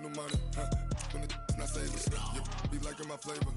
new money, when it's not savers, you be liking my flavor.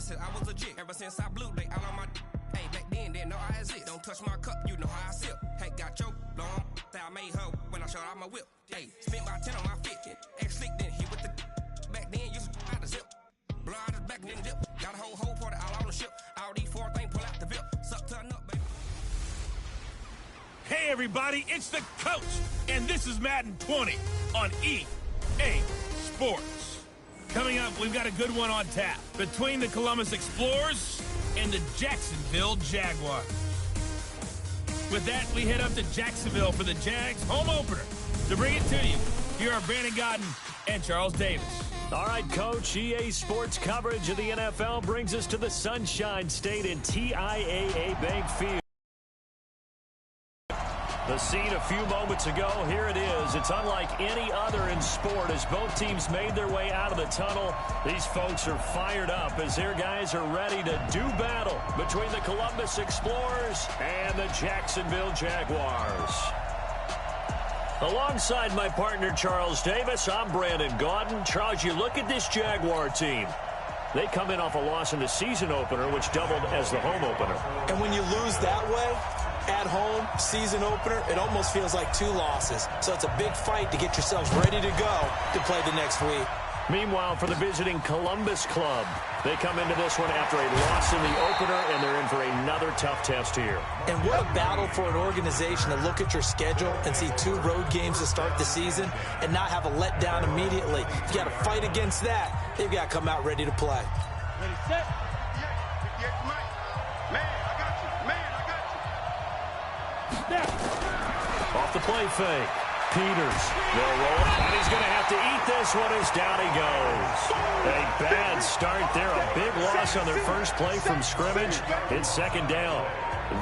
I was legit ever since I blew they all on my hey back then didn't know I exist. Don't touch my cup, you know how I sip. Hey, got your long that I made her when I showed out my whip. Hey, spent my 10 on my fit. Ex slick then hit with the back then used to out the zip. Blow out his back and then dip. Got a whole party all on the ship. All these four things pull out the VIP. Suck turn up, baby. Hey everybody, it's the coach, and this is Madden 20 on EA Sports. Coming up, we've got a good one on tap between the Columbus Explorers and the Jacksonville Jaguars. With that, we head up to Jacksonville for the Jags home opener. To bring it to you, here are Brandon Godden and Charles Davis. All right, Coach, EA Sports coverage of the NFL brings us to the Sunshine State in TIAA Bank Field. The scene a few moments ago, here it is. It's unlike any other in sport as both teams made their way out of the tunnel. These folks are fired up as their guys are ready to do battle between the Columbus Explorers and the Jacksonville Jaguars. Alongside my partner, Charles Davis, I'm Brandon Godden. Charles, you look at this Jaguar team. They come in off a loss in the season opener, which doubled as the home opener. And when you lose that way, at home, season opener, it almost feels like two losses. So it's a big fight to get yourselves ready to go to play the next week. Meanwhile, for the visiting Columbus club, they come into this one after a loss in the opener, and they're in for another tough test here. And what a battle for an organization to look at your schedule and see 2 road games to start the season and not have a letdown immediately. You got to fight against that. They've got to come out ready to play. Ready, set. Man, I got you. Man, I got you. Off the play fake. Peters, they'll roll it, and he's going to have to eat this one as down he goes. A bad start there, a big loss on their first play from scrimmage. It's second down.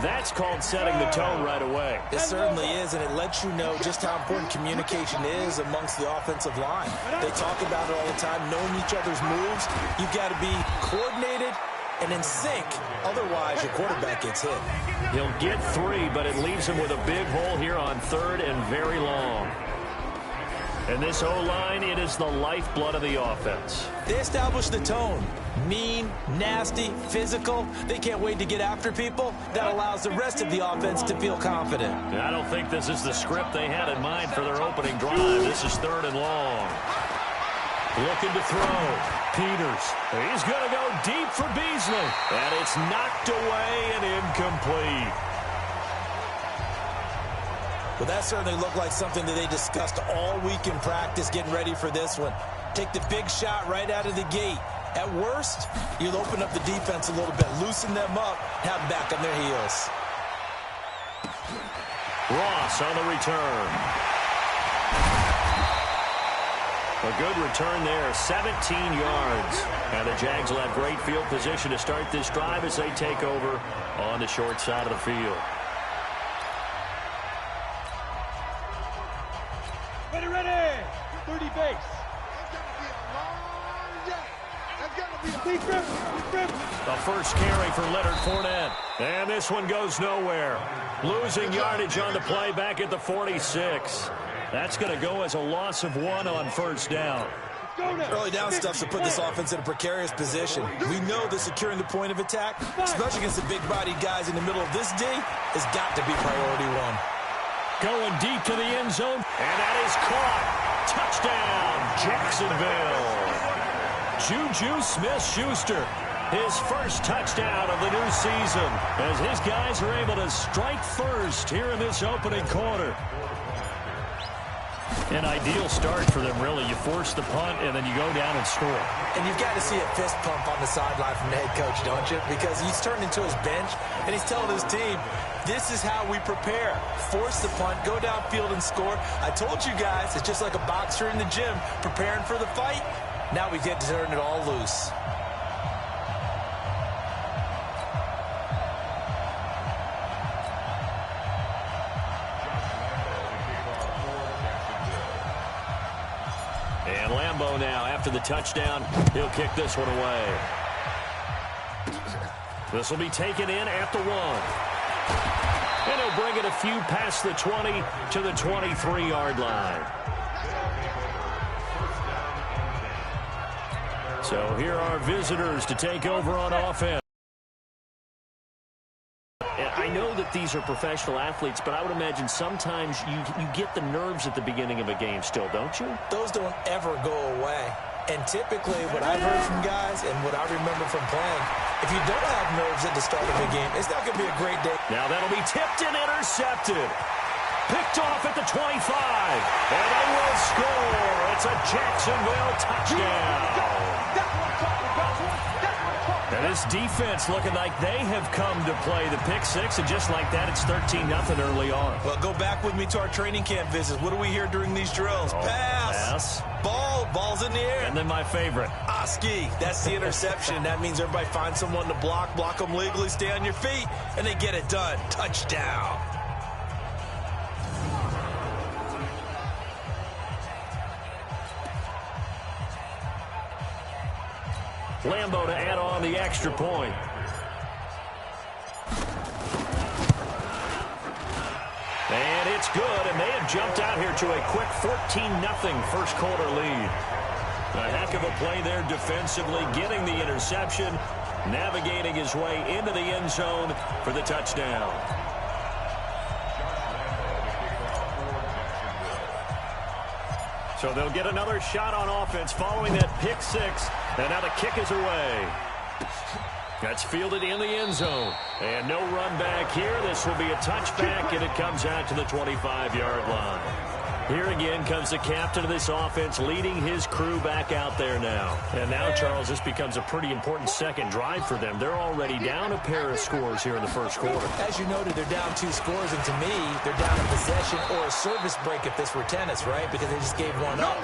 That's called setting the tone right away. It certainly is, and it lets you know just how important communication is amongst the offensive line. They talk about it all the time, knowing each other's moves. You've got to be coordinated and in sync. Otherwise, your quarterback gets hit. He'll get 3, but it leaves him with a big hole here on 3rd and very long. And this O-line, it is the lifeblood of the offense. They establish the tone. Mean, nasty, physical. They can't wait to get after people. That allows the rest of the offense to feel confident. I don't think this is the script they had in mind for their opening drive. This is 3rd and long. Looking to throw. Peters. He's going to go deep for Beasley. And it's knocked away and incomplete. Well, that certainly looked like something that they discussed all week in practice getting ready for this one. Take the big shot right out of the gate. At worst, you'll open up the defense a little bit, loosen them up, have them back on their heels. Ross on the return. A good return there, 17 yards. And the Jags will have great field position to start this drive as they take over on the short side of the field. Ready. 30 base. The first carry for Leonard Fournette. And this one goes nowhere. Losing yardage on the play back at the 46. That's going to go as a loss of 1 on first down. Early down stuff's to put this offense in a precarious position. We know that securing the point of attack, especially against the big-bodied guys in the middle of this D, has got to be priority 1. Going deep to the end zone, and that is caught. Touchdown, Jacksonville. Juju Smith-Schuster, his first touchdown of the new season, as his guys are able to strike first here in this opening quarter. An ideal start for them, really. You force the punt, and then you go down and score. And you've got to see a fist pump on the sideline from the head coach, don't you? Because he's turned into his bench, and he's telling his team, this is how we prepare. Force the punt, go downfield and score. I told you guys, it's just like a boxer in the gym preparing for the fight. Now we get to turn it all loose. And Lambeau now, after the touchdown, he'll kick this one away. This will be taken in at the 1. And he'll bring it a few past the 20 to the 23-yard line. So here are visitors to take over on offense. I know that these are professional athletes, but I would imagine sometimes you get the nerves at the beginning of a game still, don't you? Those don't ever go away. And typically what I've heard from guys and what I remember from playing, if you don't have nerves at the start of a game, it's not going to be a great day. Now that'll be tipped and intercepted. Picked off at the 25. And they will score. It's a Jacksonville touchdown. And this defense looking like they have come to play the pick six, and just like that, it's 13-0 early on. Well, go back with me to our training camp visits. What do we hear during these drills? Pass. Ball's in the air. And then my favorite. Oski, that's the interception. That means everybody finds someone to block them legally, stay on your feet, and they get it done. Touchdown. Lambeau to add on the extra point. And it's good, and they have jumped out here to a quick 14-0 first quarter lead. A heck of a play there defensively, getting the interception, navigating his way into the end zone for the touchdown. So they'll get another shot on offense following that pick six. And now the kick is away. That's fielded in the end zone. And no run back here. This will be a touchback, and it comes out to the 25-yard line. Here again comes the captain of this offense, leading his crew back out there now. And now, Charles, this becomes a pretty important second drive for them. They're already down a pair of scores here in the first quarter. As you noted, they're down 2 scores, and to me, they're down a possession or a service break if this were tennis, right? Because they just gave one up.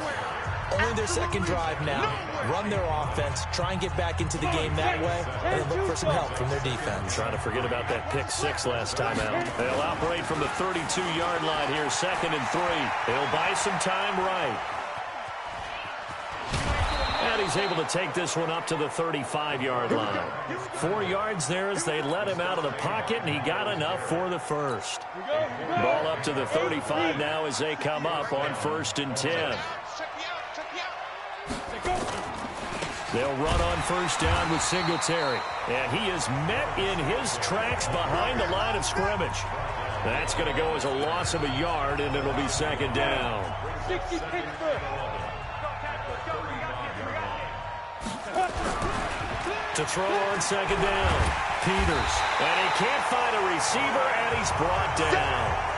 Only their second drive now. Run their offense, try and get back into the game that way, and then look for some help from their defense. Trying to forget about that pick six last time out. They'll operate from the 32-yard line here, 2nd and 3. They'll buy some time right. And he's able to take this one up to the 35-yard line. 4 yards there as they let him out of the pocket, and he got enough for the first. Ball up to the 35 now as they come up on 1st and 10. They'll run on first down with Singletary. And he is met in his tracks behind the line of scrimmage. That's going to go as a loss of a yard, and it'll be 2nd down. To throw on 2nd down, Peters. And he can't find a receiver, and he's brought down.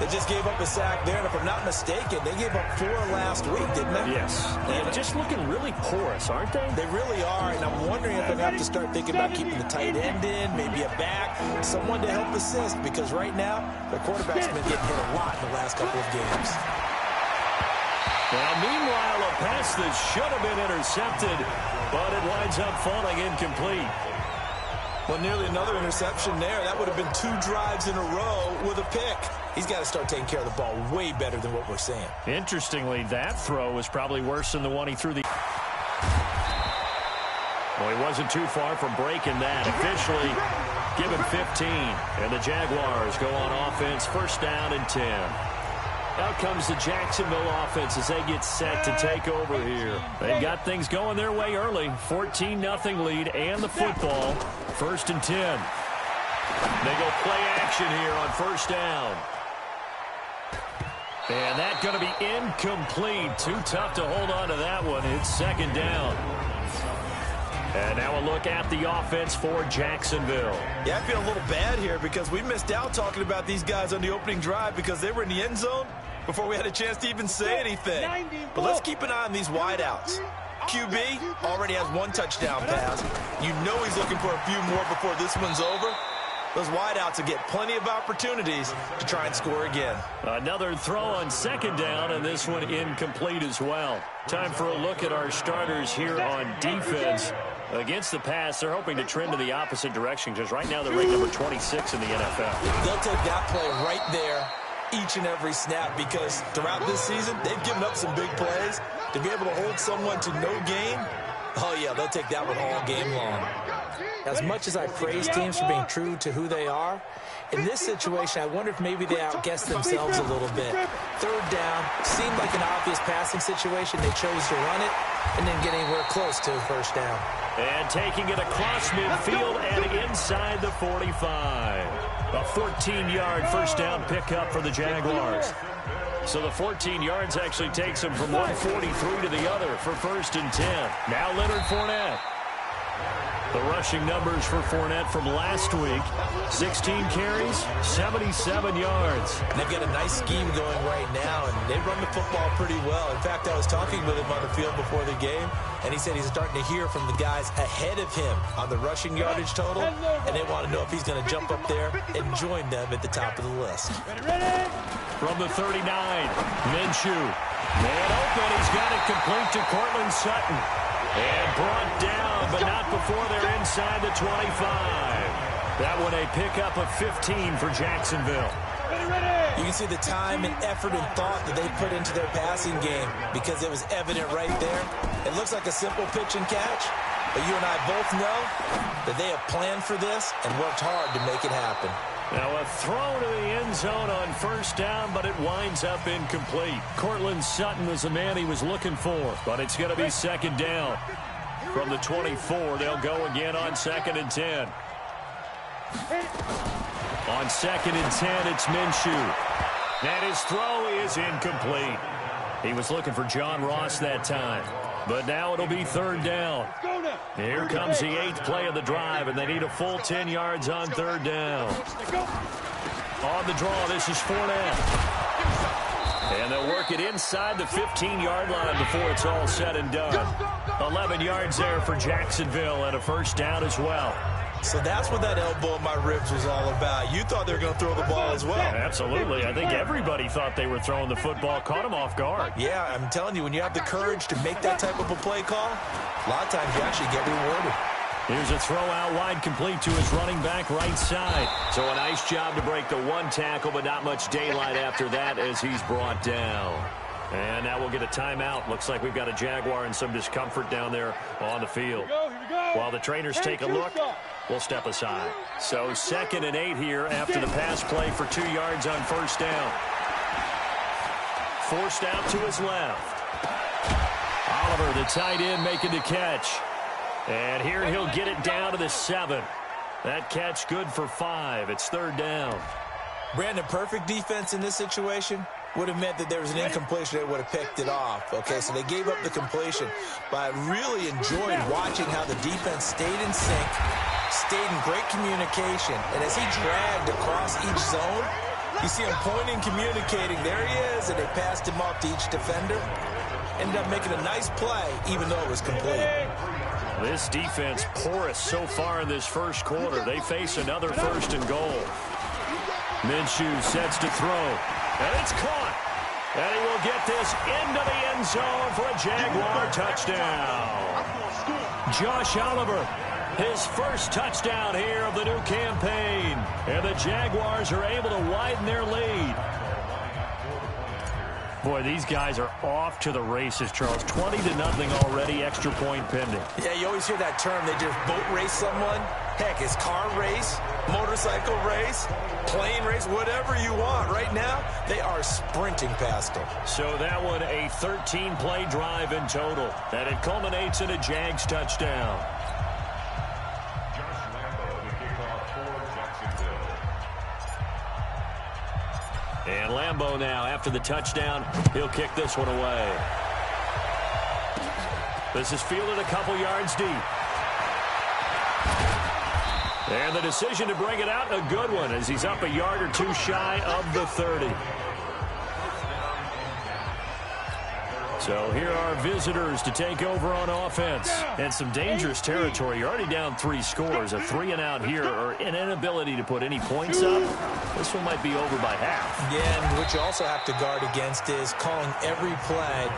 They just gave up a sack there, and if I'm not mistaken, they gave up 4 last week, didn't they? Yes. They're just looking really porous, aren't they? They really are, and I'm wondering if they have to start thinking about keeping the tight end in, maybe a back, someone to help assist, because right now, their quarterback's been getting hit a lot in the last couple of games. Now, meanwhile, a pass that should have been intercepted, but it winds up falling incomplete. Well, nearly another interception there. That would have been 2 drives in a row with a pick. He's got to start taking care of the ball way better than what we're seeing. Interestingly, that throw was probably worse than the one he threw the... Well, he wasn't too far from breaking that. Officially, give him 15. And the Jaguars go on offense, 1st down and 10. Out comes the Jacksonville offense as they get set to take over here. They've got things going their way early. 14-0 lead and the football. 1st and 10. They go play action here on 1st down. And that's going to be incomplete. Too tough to hold on to that one. It's 2nd down. And now a look at the offense for Jacksonville. Yeah, I feel a little bad here because we missed out talking about these guys on the opening drive because they were in the end zone before we had a chance to even say anything. But let's keep an eye on these wideouts. QB already has 1 touchdown pass. You know he's looking for a few more before this one's over. Those wideouts will get plenty of opportunities to try and score again. Another throw on second down, and this one incomplete as well. Time for a look at our starters here on defense. Against the pass, they're hoping to trend in the opposite direction because right now they're ranked number 26 in the NFL. They'll take that play right there each and every snap because throughout this season, they've given up some big plays. To be able to hold someone to no gain, oh yeah, they'll take that one all game long. As much as I praise teams for being true to who they are, in this situation, I wonder if maybe they outguessed themselves a little bit. Third down seemed like an obvious passing situation. They chose to run it and didn't get anywhere close to a first down. And taking it across midfield and inside the 45. A 14-yard first down pickup for the Jaguars. So the 14 yards actually takes them from 143 to the other for 1st and 10. Now Leonard Fournette. The rushing numbers for Fournette from last week, 16 carries, 77 yards. And they've got a nice scheme going right now, and they run the football pretty well. In fact, I was talking with him on the field before the game, and he said he's starting to hear from the guys ahead of him on the rushing yardage total, and they want to know if he's going to jump up there and join them at the top of the list. From the 39, Minshew. Man open, he's got it complete to Cortland Sutton. And brought down, but not before they're inside the 25. That one a pickup of 15 for Jacksonville. You can see the time and effort and thought that they put into their passing game because it was evident right there. It looks like a simple pitch and catch, but you and I both know that they have planned for this and worked hard to make it happen. Now a throw to the end zone on first down, but it winds up incomplete. Cortland Sutton was the man he was looking for, but it's going to be second down. From the 24, they'll go again on 2nd and 10. On 2nd and 10, it's Minshew. And his throw is incomplete. He was looking for John Ross that time, but now it'll be 3rd down. Here comes the 8th play of the drive, and they need a full 10 yards on 3rd down. On the draw, this is Fournette. And they'll work it inside the 15-yard line before it's all said and done. 11 yards there for Jacksonville and a first down as well. So that's what that elbow in my ribs was all about. You thought they were going to throw the ball as well. Absolutely. I think everybody thought they were throwing the football, caught him off guard. Yeah, I'm telling you, when you have the courage to make that type of a play call, a lot of times you actually get rewarded. Here's a throw out wide complete to his running back right side. So a nice job to break the 1 tackle, but not much daylight after that as he's brought down. And now we'll get a timeout. Looks like we've got a Jaguar and some discomfort down there on the field. Here we go. While the trainers take a look, we'll step aside. So 2nd and 8 here after the pass play for 2 yards on first down. Forced out to his left. Oliver, the tight end, making the catch. And here he'll get it down to the 7. That catch good for 5. It's 3rd down. Brandon, perfect defense in this situation would have meant that there was an incompletion. They would have picked it off. Okay, so they gave up the completion. But I really enjoyed watching how the defense stayed in sync, stayed in great communication. And as he dragged across each zone, you see him pointing, communicating. There he is, and they passed him off to each defender. Ended up making a nice play, even though it was complete. This defense porous so far in this first quarter. They face another 1st and goal. Minshew sets to throw. And it's caught. And he will get this into the end zone for a Jaguar touchdown. Josh Oliver, his first touchdown here of the new campaign. And the Jaguars are able to widen their lead. Boy, these guys are off to the races, Charles. 20-0 already, extra point pending. Yeah, you always hear that term. They just boat race someone. Heck, it's car race, motorcycle race, plane race, whatever you want. Right now, they are sprinting past them. So that one, a 13-play drive in total. And it culminates in a Jags touchdown. And Lambeau now, after the touchdown, he'll kick this one away. This is fielded a couple yards deep. And the decision to bring it out, a good one, as he's up a yard or two shy of the 30. So here are visitors to take over on offense. And some dangerous territory. You're already down 3 scores. A 3-and-out here, or an inability to put any points up. This one might be over by half. Yeah, and what you also have to guard against is calling every play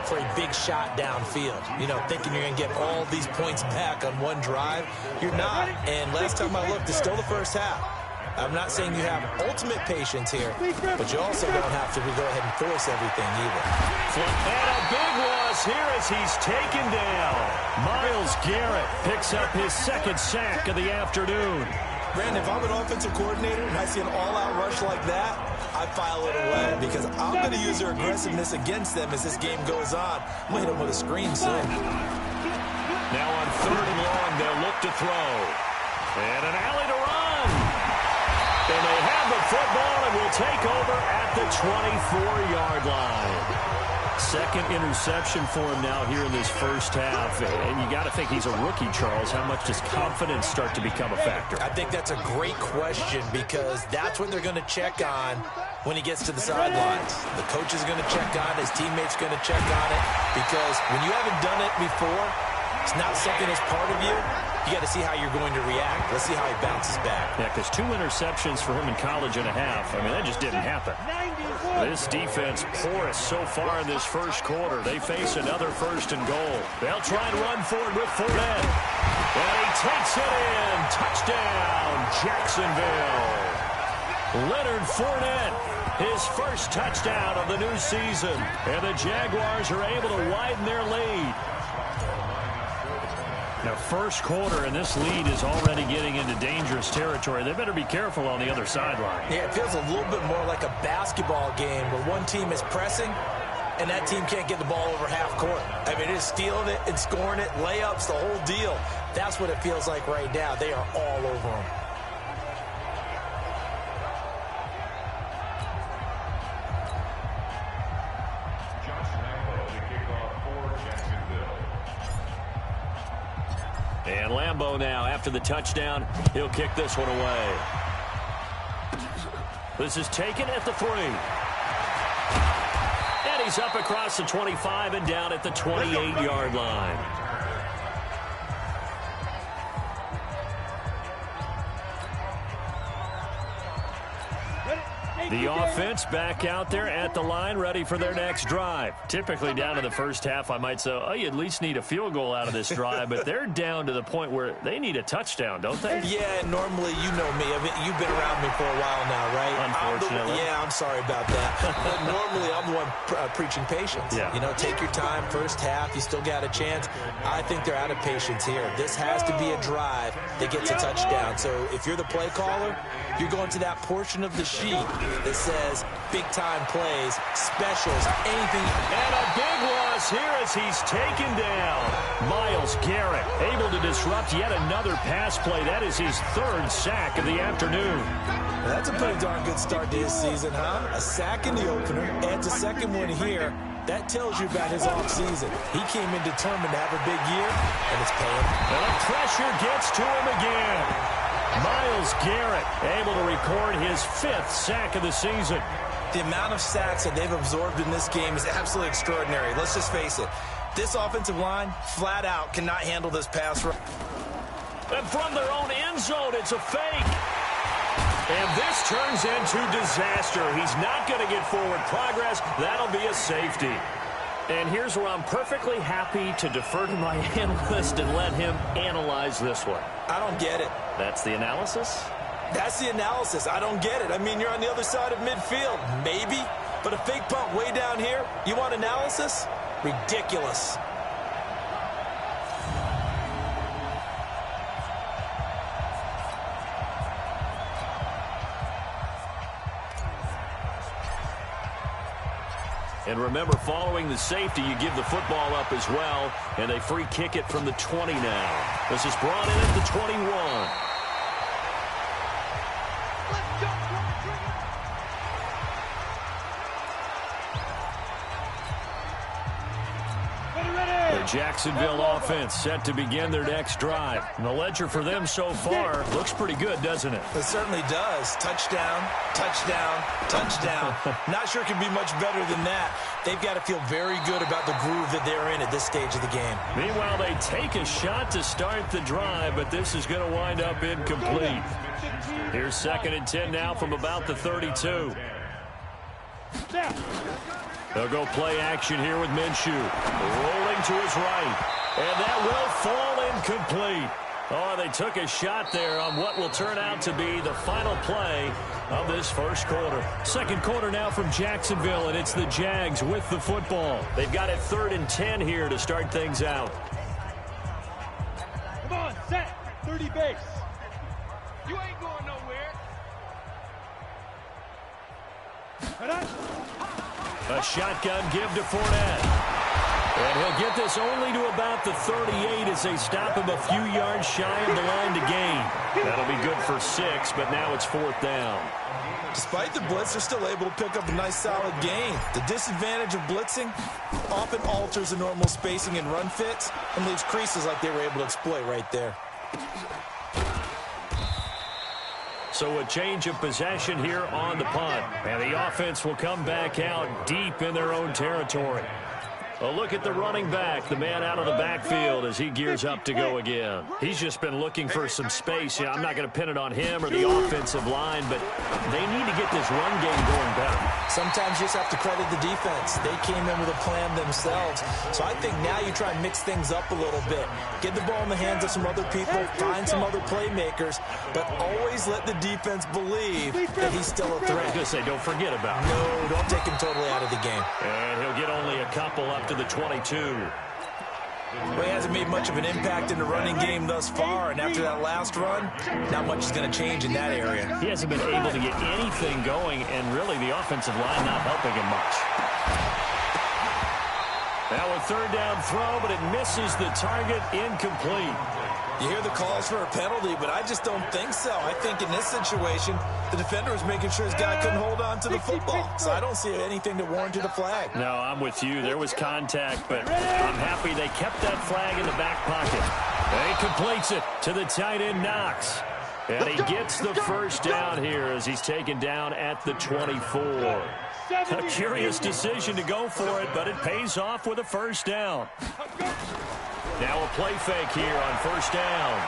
for a big shot downfield. You know, thinking you're going to get all these points back on one drive. You're not. And last time I looked, it's still the first half. I'm not saying you have ultimate patience here, but you also don't have to go ahead and force everything either. And a big loss here as he's taken down. Myles Garrett picks up his 2nd sack of the afternoon. Brandon, if I'm an offensive coordinator and I see an all-out rush like that, I file it away because I'm going to use their aggressiveness against them as this game goes on. I'm going to hit them with a screen soon. Now on 3rd and long, they'll look to throw. And an alley to run. And they have the football and will take over at the 24-yard line. 2nd interception for him now here in this first half. And you got to think he's a rookie, Charles. How much does confidence start to become a factor? I think that's a great question because that's what they're going to check on when he gets to the sidelines. The coach is going to check on it. His teammates are going to check on it because when you haven't done it before, it's not something that's part of you. You got to see how you're going to react. Let's see how he bounces back. Yeah, because 2 interceptions for him in college and a half. I mean, that just didn't happen. This defense porous so far in this first quarter. They face another 1st and goal. They'll try and run forward with Fournette. And he takes it in. Touchdown, Jacksonville. Leonard Fournette, his first touchdown of the new season. And the Jaguars are able to widen their lead. Now, first quarter, and this lead is already getting into dangerous territory. They better be careful on the other sideline. Yeah, it feels a little bit more like a basketball game where one team is pressing and that team can't get the ball over half court. I mean, it is stealing it and scoring it, layups, the whole deal. That's what it feels like right now. They are all over them. And Lambeau now, after the touchdown, he'll kick this one away. This is taken at the 3. And he's up across the 25 and down at the 28-yard line. The offense back out there at the line, ready for their next drive. Typically down in the first half, I might say, oh, you at least need a field goal out of this drive, but they're down to the point where they need a touchdown, don't they? Yeah, normally, you know me. I mean, you've been around me for a while now, right? Unfortunately. I'm sorry about that. But normally, I'm the one preaching patience. Yeah. You know, take your time, first half, you still got a chance. I think they're out of patience here. This has to be a drive that gets a touchdown. So if you're the play caller, you're going to that portion of the sheet that says big-time plays, specials, anything. And a big loss here as he's taken down. Myles Garrett able to disrupt yet another pass play. That is his 3rd sack of the afternoon. Well, that's a pretty darn good start to his season, huh? A sack in the opener, adds a 2nd one here. That tells you about his offseason. He came in determined to have a big year, and it's paying. And the pressure gets to him again. Myles Garrett able to record his 5th sack of the season. The amount of sacks that they've absorbed in this game is absolutely extraordinary. Let's just face it. This offensive line, flat out, cannot handle this pass rush. And from their own end zone, it's a fake. And this turns into disaster. He's not going to get forward progress. That'll be a safety. And here's where I'm perfectly happy to defer to my analyst and let him analyze this one. I don't get it. That's the analysis? That's the analysis. I don't get it. I mean, you're on the other side of midfield. Maybe. But a fake punt way down here, you want analysis? Ridiculous. And remember, following the safety, you give the football up as well, and they free kick it from the 20 now. This is brought in at the 21. Jacksonville offense set to begin their next drive. And the ledger for them so far looks pretty good, doesn't it? It certainly does. Touchdown, touchdown, touchdown. Not sure it can be much better than that. They've got to feel very good about the groove that they're in at this stage of the game. Meanwhile, they take a shot to start the drive, but this is going to wind up incomplete. Here's 2nd and 10 now from about the 32. They'll go play action here with Minshew. Rolling to his right. And that will fall incomplete. Oh, they took a shot there on what will turn out to be the final play of this first quarter. Second quarter now from Jacksonville, and it's the Jags with the football. They've got it 3rd and 10 here to start things out. Come on, set. 30 base. You ain't going nowhere. A shotgun give to Fournette. And he'll get this only to about the 38 as they stop him a few yards shy of the line to gain. That'll be good for 6, but now it's 4th down. Despite the blitz, they're still able to pick up a nice solid gain. The disadvantage of blitzing often alters the normal spacing and run fits and leaves creases like they were able to exploit right there. So a change of possession here on the punt. And the offense will come back out deep in their own territory. A look at the running back, the man out of the backfield as he gears up to go again. He's just been looking for some space. I'm not going to pin it on him or the offensive line, but they need to get this run game going better. Sometimes you just have to credit the defense. They came in with a plan themselves. So I think now you try and mix things up a little bit. Get the ball in the hands of some other people, find some other playmakers, but always let the defense believe that he's still a threat. I was going to say, don't forget about him. No, don't take him totally out of the game. And he'll get only a couple up to the 22. Well, he hasn't made much of an impact in the running game thus far, and after that last run, not much is going to change in that area. He hasn't been able to get anything going, and really the offensive line not helping him much. Now a 3rd down throw, but it misses the target, incomplete. You hear the calls for a penalty, but I just don't think so. I think in this situation, the defender was making sure his guy couldn't hold on to the football. So I don't see anything that warranted a flag. No, I'm with you. There was contact, but I'm happy they kept that flag in the back pocket. He completes it to the tight end, Knox. And he gets the first down here as he's taken down at the 24. A curious decision to go for it, but it pays off with a first down. Now a play fake here on 1st down.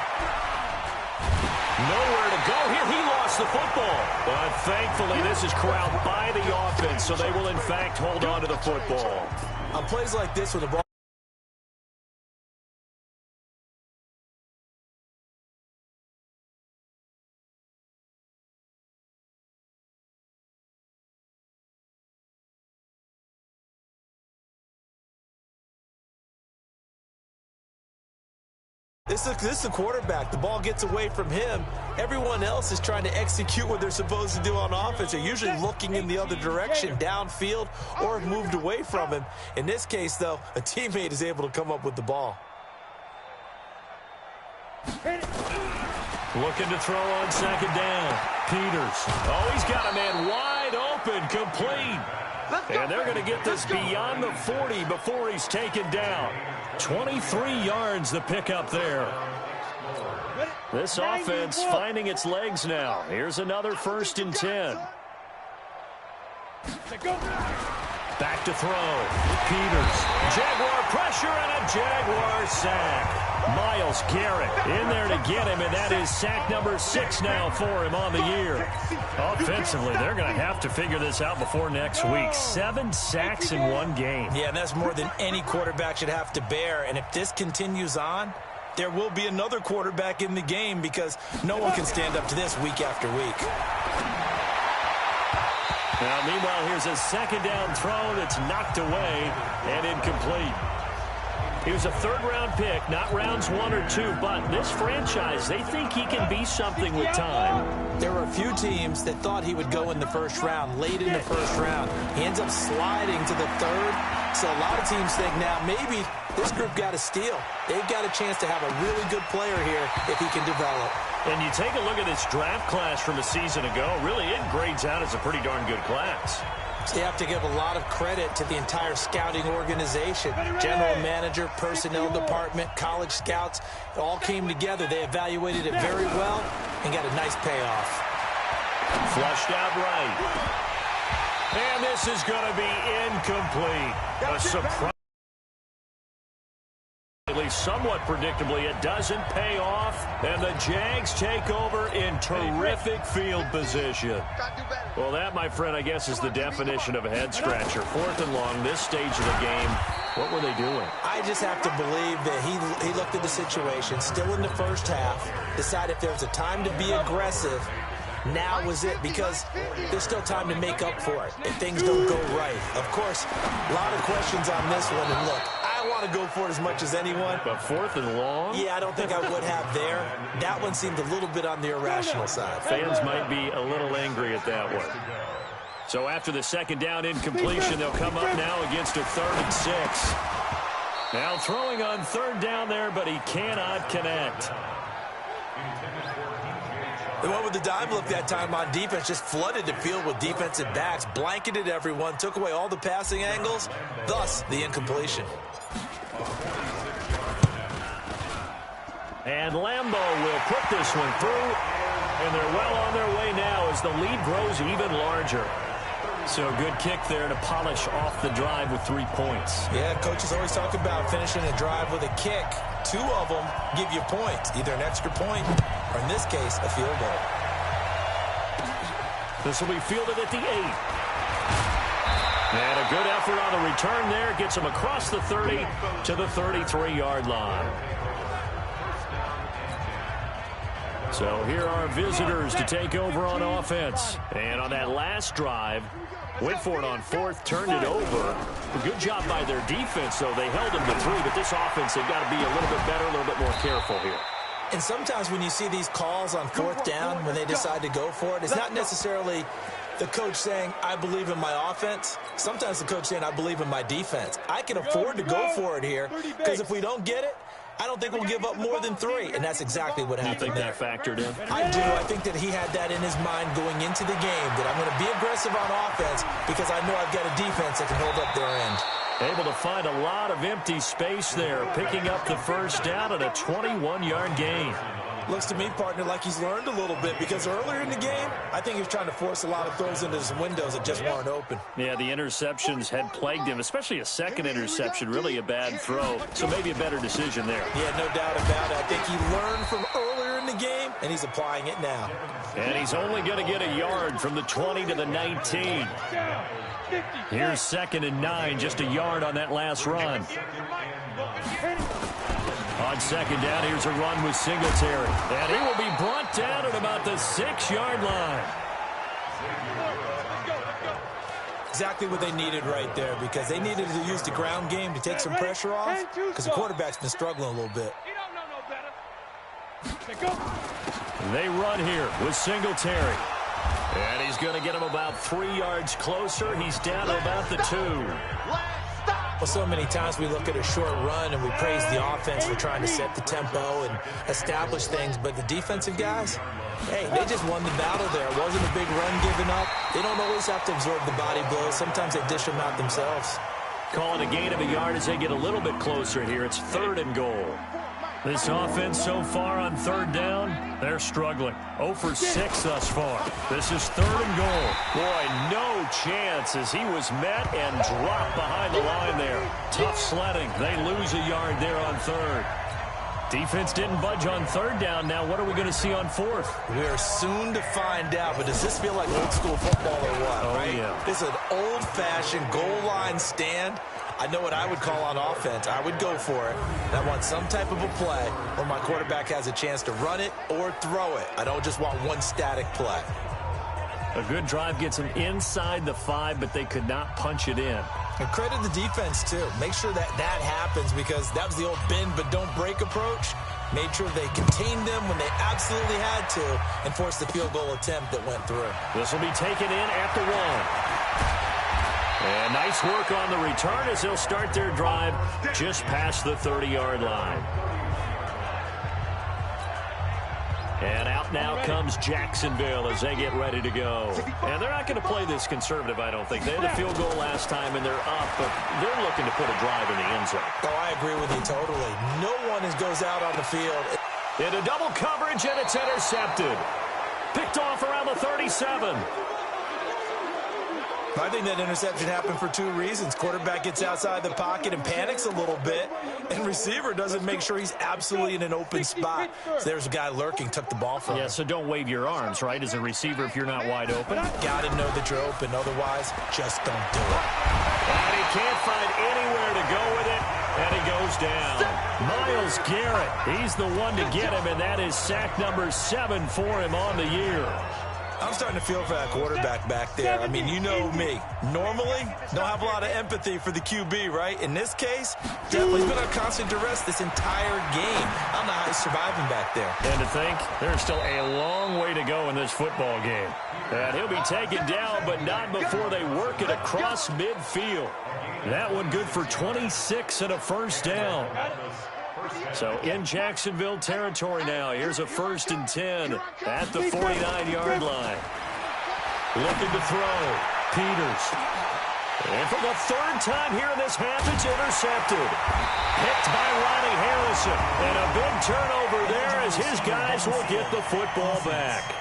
Nowhere to go here. He lost the football. But thankfully, this is corralled by the offense, so they will, in fact, hold on to the football. On plays like this with the ball, This is a quarterback. The ball gets away from him. Everyone else is trying to execute what they're supposed to do on offense. They're usually looking in the other direction, downfield, or have moved away from him. In this case, though, a teammate is able to come up with the ball. Looking to throw on 2nd down. Peters. Oh, he's got a man wide open, complete. And they're going to get this beyond the 40 before he's taken down. 23 yards the pickup there. This offense finding its legs now. Here's another 1st and 10. Back to throw. Peters. Jaguar pressure and a Jaguar sack. Myles Garrett in there to get him, and that is sack number 6 now for him on the year. Offensively, they're going to have to figure this out before next week. 7 sacks in one game. Yeah, and that's more than any quarterback should have to bear. And if this continues on, there will be another quarterback in the game because no one can stand up to this week after week. Now, meanwhile, here's a 2nd down throw that's knocked away and incomplete. He was a 3rd-round pick, not rounds 1 or 2, but this franchise, they think he can be something with time. There were a few teams that thought he would go in the 1st round, late in the 1st round. He ends up sliding to the 3rd. So a lot of teams think now maybe this group got a steal. They've got a chance to have a really good player here if he can develop. And you take a look at this draft class from a season ago, really it grades out as a pretty darn good class. So you have to give a lot of credit to the entire scouting organization. General manager, personnel department, college scouts, it all came together. They evaluated it very well and got a nice payoff. Flushed out right. And this is going to be incomplete. A surprise. At least somewhat predictably, it doesn't pay off, and the Jags take over in terrific field position. Well, that, my friend, I guess is the definition of a head-scratcher. 4th and long, this stage of the game. What were they doing? I just have to believe that he looked at the situation, still in the first half, decided if there was a time to be aggressive, now was it, because there's still time to make up for it if things don't go right. Of course, a lot of questions on this one, and look, I want to go for it as much as anyone. But 4th and long? Yeah, I don't think I would have there. That one seemed a little bit on the irrational side. Fans might be a little angry at that one. So after the second down incompletion, they'll come up now against a 3rd and 6. Now throwing on 3rd down there, but he cannot connect. They went with the dime look that time on defense, just flooded the field with defensive backs, blanketed everyone, took away all the passing angles, thus the incompletion. And Lambeau will put this one through, and they're well on their way now as the lead grows even larger. So good kick there to polish off the drive with 3 points. Yeah, coaches always talk about finishing a drive with a kick. 2 of them give you points, either an extra point or, in this case, a field goal. This will be fielded at the 8. And a good effort on the return there. Gets him across the 30 to the 33-yard line. So here are visitors to take over on offense. And on that last drive, went for it on 4th, turned it over. A good job by their defense, though. They held them to 3, but this offense, they've got to be a little bit better, a little bit more careful here. And sometimes when you see these calls on 4th down, when they decide to go for it, it's not necessarily the coach saying, I believe in my offense. Sometimes the coach saying, I believe in my defense. I can afford to go for it here, because if we don't get it, I don't think we'll give up more than 3, and that's exactly what happened. You think that factored in? I do. I think that he had that in his mind going into the game, that I'm going to be aggressive on offense because I know I've got a defense that can hold up their end. Able to find a lot of empty space there, picking up the first down at a 21-yard gain. Looks to me, partner, like he's learned a little bit, because earlier in the game, I think he was trying to force a lot of throws into some windows that just weren't open. Yeah, the interceptions had plagued him, especially a second interception, really a bad throw. So maybe a better decision there. Yeah, no doubt about it. I think he learned from earlier in the game, and he's applying it now. And he's only going to get a yard from the 20 to the 19. Here's 2nd and 9, just a yard on that last run. On 2nd down, here's a run with Singletary. And he will be brought down at about the 6-yard line. Exactly what they needed right there, because they needed to use the ground game to take some pressure off, because the quarterback's been struggling a little bit. They run here with Singletary. And he's going to get him about 3 yards closer. He's down to about the 2. Well, so many times we look at a short run and we praise the offense for trying to set the tempo and establish things, but the defensive guys, hey, they just won the battle there. It wasn't a big run given up. They don't always have to absorb the body blows. Sometimes they dish them out themselves. Calling a gain of a yard as they get a little bit closer here. It's 3rd and goal. This offense so far on 3rd down, they're struggling. 0 for 6 thus far. This is 3rd and goal. Boy, no chance as he was met and dropped behind the line there. Tough sledding. They lose a yard there on 3rd. Defense didn't budge on 3rd down. Now what are we going to see on 4th? We are soon to find out, but does this feel like old school football or what? Oh, right? Yeah. This is an old-fashioned goal line stand. I know what I would call on offense. I would go for it. And I want some type of a play where my quarterback has a chance to run it or throw it. I don't just want one static play. A good drive gets them inside the 5, but they could not punch it in. And credit the defense, too. Make sure that that happens, because that was the old bend but don't break approach. Made sure they contained them when they absolutely had to and forced the field goal attempt that went through. This will be taken in at the 1. And nice work on the return as they'll start their drive just past the 30-yard line. And out now comes Jacksonville as they get ready to go. And they're not going to play this conservative, I don't think. They had a field goal last time, and they're up, but they're looking to put a drive in the end zone. Oh, I agree with you totally. No one goes out on the field. Into double coverage, and it's intercepted. Picked off around the 37. I think that interception happened for two reasons. Quarterback gets outside the pocket and panics a little bit, and receiver doesn't make sure he's absolutely in an open spot. So there's a guy lurking, took the ball from him. Yeah, so don't wave your arms, right, as a receiver if you're not wide open. Got to know that you're open. Otherwise, just don't do it. And he can't find anywhere to go with it, and he goes down. Myles Garrett, he's the one to get him, and that is sack number 7 for him on the year. I'm starting to feel for that quarterback back there. I mean, you know me. Normally, don't have a lot of empathy for the QB, right? In this case, definitely he's been on constant duress this entire game. I don't know how he's surviving back there. And to think, there's still a long way to go in this football game. And he'll be taken down, but not before they work it across midfield. That one good for 26 and a first down. So in Jacksonville territory now. Here's a 1st and 10 at the 49-yard line. Looking to throw. Peters. And for the 3rd time here in this half, it's intercepted. Picked by Ronnie Harrison. And a big turnover there as his guys will get the football back.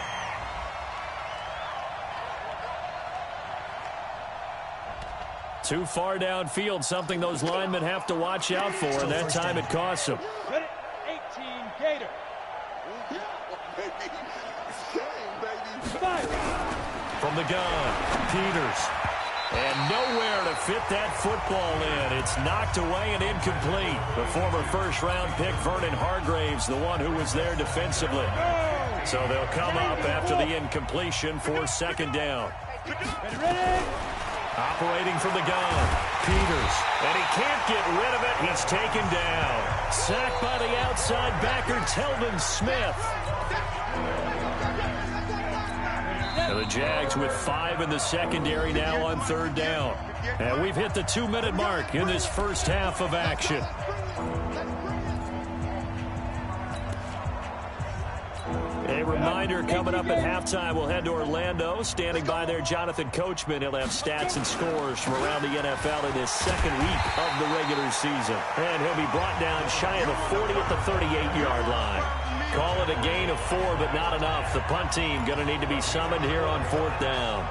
Too far downfield, something those linemen have to watch out for, and that time it costs them. 18 Gator. From the gun, Peters. And nowhere to fit that football in. It's knocked away and incomplete. The former first-round pick, Vernon Hargraves, the one who was there defensively. So they'll come up after the incompletion for 2nd down. Operating from the gun, Peters. And he can't get rid of it. He's taken down. Sacked by the outside backer, Telvin Smith. And the Jags with 5 in the secondary now on 3rd down. And we've hit the 2-minute mark in this first half of action. A reminder, coming up at halftime, we'll head to Orlando. Standing by there, Jonathan Coachman. He'll have stats and scores from around the NFL in this 2nd week of the regular season. And he'll be brought down shy of the 40 at the 38-yard line. Call it a gain of 4, but not enough. The punt team going to need to be summoned here on 4th down.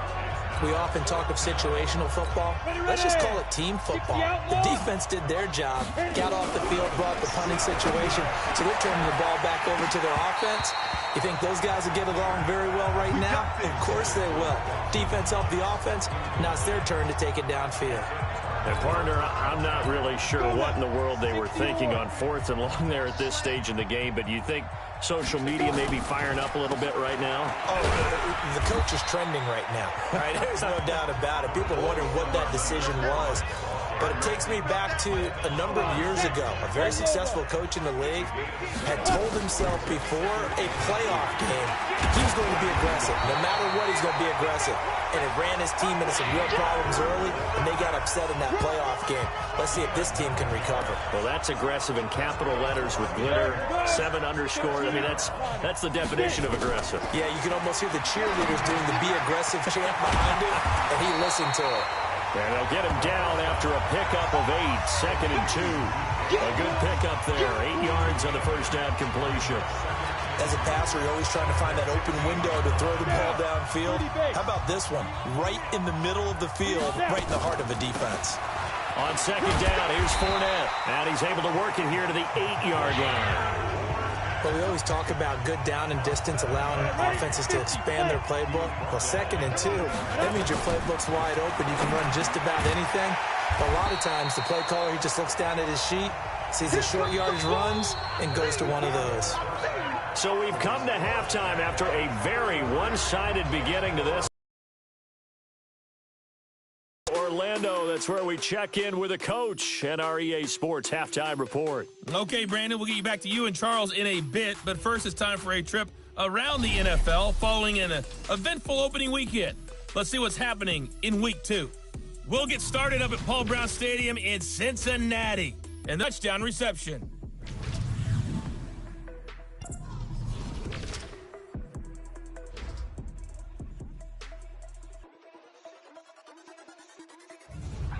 We often talk of situational football. Let's just call it team football. The defense did their job, got off the field, brought the punting situation, so they're turning the ball back over to their offense. You think those guys will get along very well right now? Of course they will. Defense helped the offense. Now it's their turn to take it downfield. And, partner, I'm not really sure what in the world they were thinking on 4th and long there at this stage in the game, but you think social media may be firing up a little bit right now? Oh, the coach is trending right now. Right? There's no doubt about it. People are wondering what that decision was. But it takes me back to a number of years ago. A very successful coach in the league had told himself before a playoff game he was going to be aggressive. No matter what, he's going to be aggressive. And it ran his team into some real problems early, and they got upset in that playoff game. Let's see if this team can recover. Well, that's aggressive in capital letters with glitter, 7 underscore. I mean, that's the definition of aggressive. Yeah, you can almost hear the cheerleaders doing the be aggressive chant behind him, and he listened to it. And they'll get him down after a pickup of 8, 2nd and 2. A good pickup there, 8 yards on the first down completion. As a passer, you're always trying to find that open window to throw the ball downfield. How about this one? Right in the middle of the field, right in the heart of a defense. On 2nd down, here's Fournette. And he's able to work it here to the 8-yard line. But we always talk about good down and distance, allowing offenses to expand their playbook. Well, 2nd and 2, that means your playbook's wide open. You can run just about anything. But a lot of times, the play caller, he just looks down at his sheet, sees the short yardage runs, and goes to one of those. So we've come to halftime after a very one-sided beginning to this. Orlando, that's where we check in with a coach and our EA Sports halftime report. Okay, Brandon, we'll get you back to you and Charles in a bit, but first it's time for a trip around the NFL following an eventful opening weekend. Let's see what's happening in Week 2. We'll get started up at Paul Brown Stadium in Cincinnati. And the touchdown reception.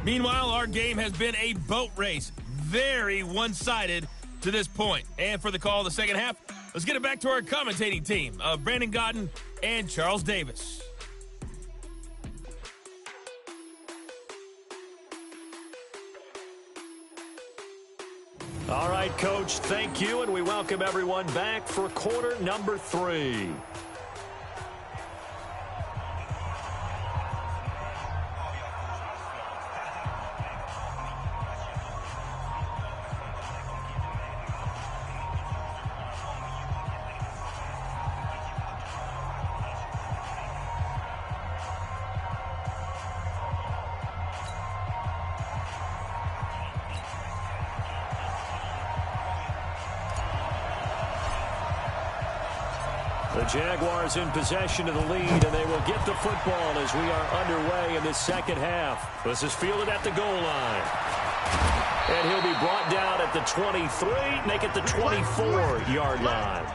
Meanwhile, our game has been a boat race. Very one-sided to this point. And for the call of the second half, let's get it back to our commentating team of Brandon Gotten and Charles Davis. All right, Coach, thank you, and we welcome everyone back for quarter number 3. The Jaguars in possession of the lead, and they will get the football as we are underway in this second half. This is fielded at the goal line. And he'll be brought down at the 23, make it the 24-yard line.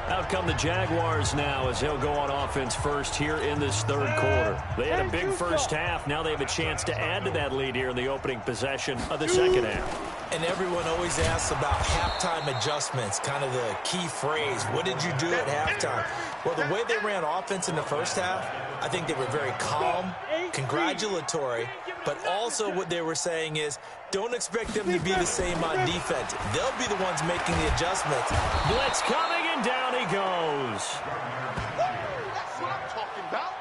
Out come the Jaguars now as he'll go on offense first here in this third quarter. They had a big first half. Now they have a chance to add to that lead here in the opening possession of the second half. And everyone always asks about halftime adjustments, kind of the key phrase. What did you do at halftime? Well, the way they ran offense in the first half, I think they were very calm, congratulatory, but also what they were saying is don't expect them to be the same on defense. They'll be the ones making the adjustments. Blitz coming, and down he goes. That's what I'm talking about.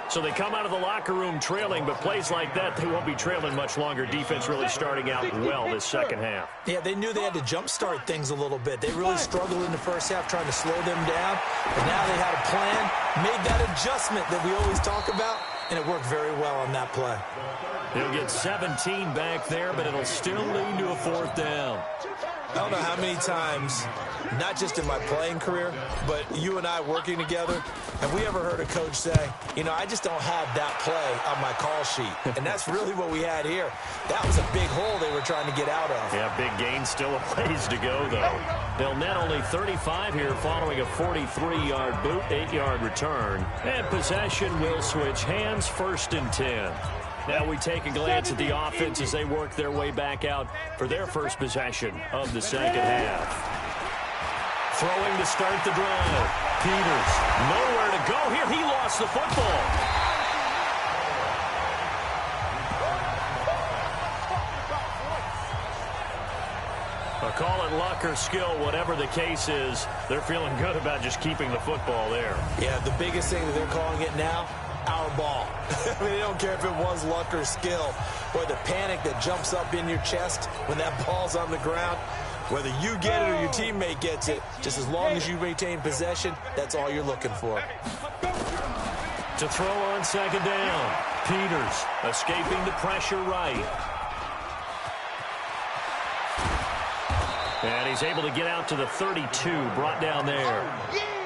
So they come out of the locker room trailing, but plays like that, they won't be trailing much longer. Defense really starting out well this second half. Yeah, they knew they had to jumpstart things a little bit. They really struggled in the first half trying to slow them down, but now they had a plan, made that adjustment that we always talk about, and it worked very well on that play. He'll get 17 back there, but it'll still lead to a fourth down. I don't know how many times, not just in my playing career, but you and I working together, have we ever heard a coach say, you know, I just don't have that play on my call sheet. And that's really what we had here. That was a big hole they were trying to get out of. Yeah, big gain, still a ways to go, though. They'll net only 35 here following a 43-yard boot, 8-yard return. And possession will switch hands, 1st and 10. Now we take a glance at the offense as they work their way back out for their first possession of the second half. Throwing to start the drive. Peters, nowhere to go here. He lost the football. A call it luck or skill, whatever the case is, they're feeling good about just keeping the football there. Yeah, the biggest thing that they're calling it now, our ball. I mean, they don't care if it was luck or skill, or the panic that jumps up in your chest when that ball's on the ground. Whether you get it or your teammate gets it, just as long as you retain possession, that's all you're looking for. To throw on second down, Peters escaping the pressure right. And he's able to get out to the 32, brought down there.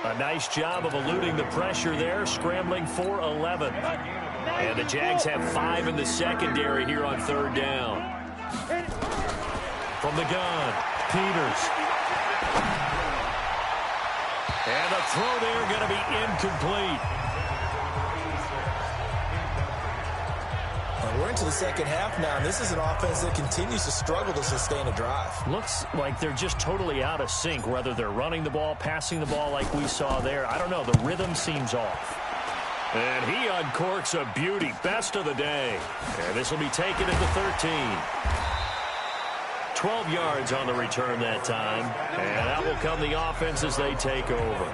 A nice job of eluding the pressure there, scrambling for 11. And the Jags have 5 in the secondary here on third down. From the gun, Peters. And the throw there going to be incomplete. We're into the second half now, and this is an offense that continues to struggle to sustain a drive. Looks like they're just totally out of sync, whether they're running the ball, passing the ball like we saw there. I don't know. The rhythm seems off. And he uncorks a beauty. Best of the day. And this will be taken at the 13. 12 yards on the return that time. And out will come the offense as they take over.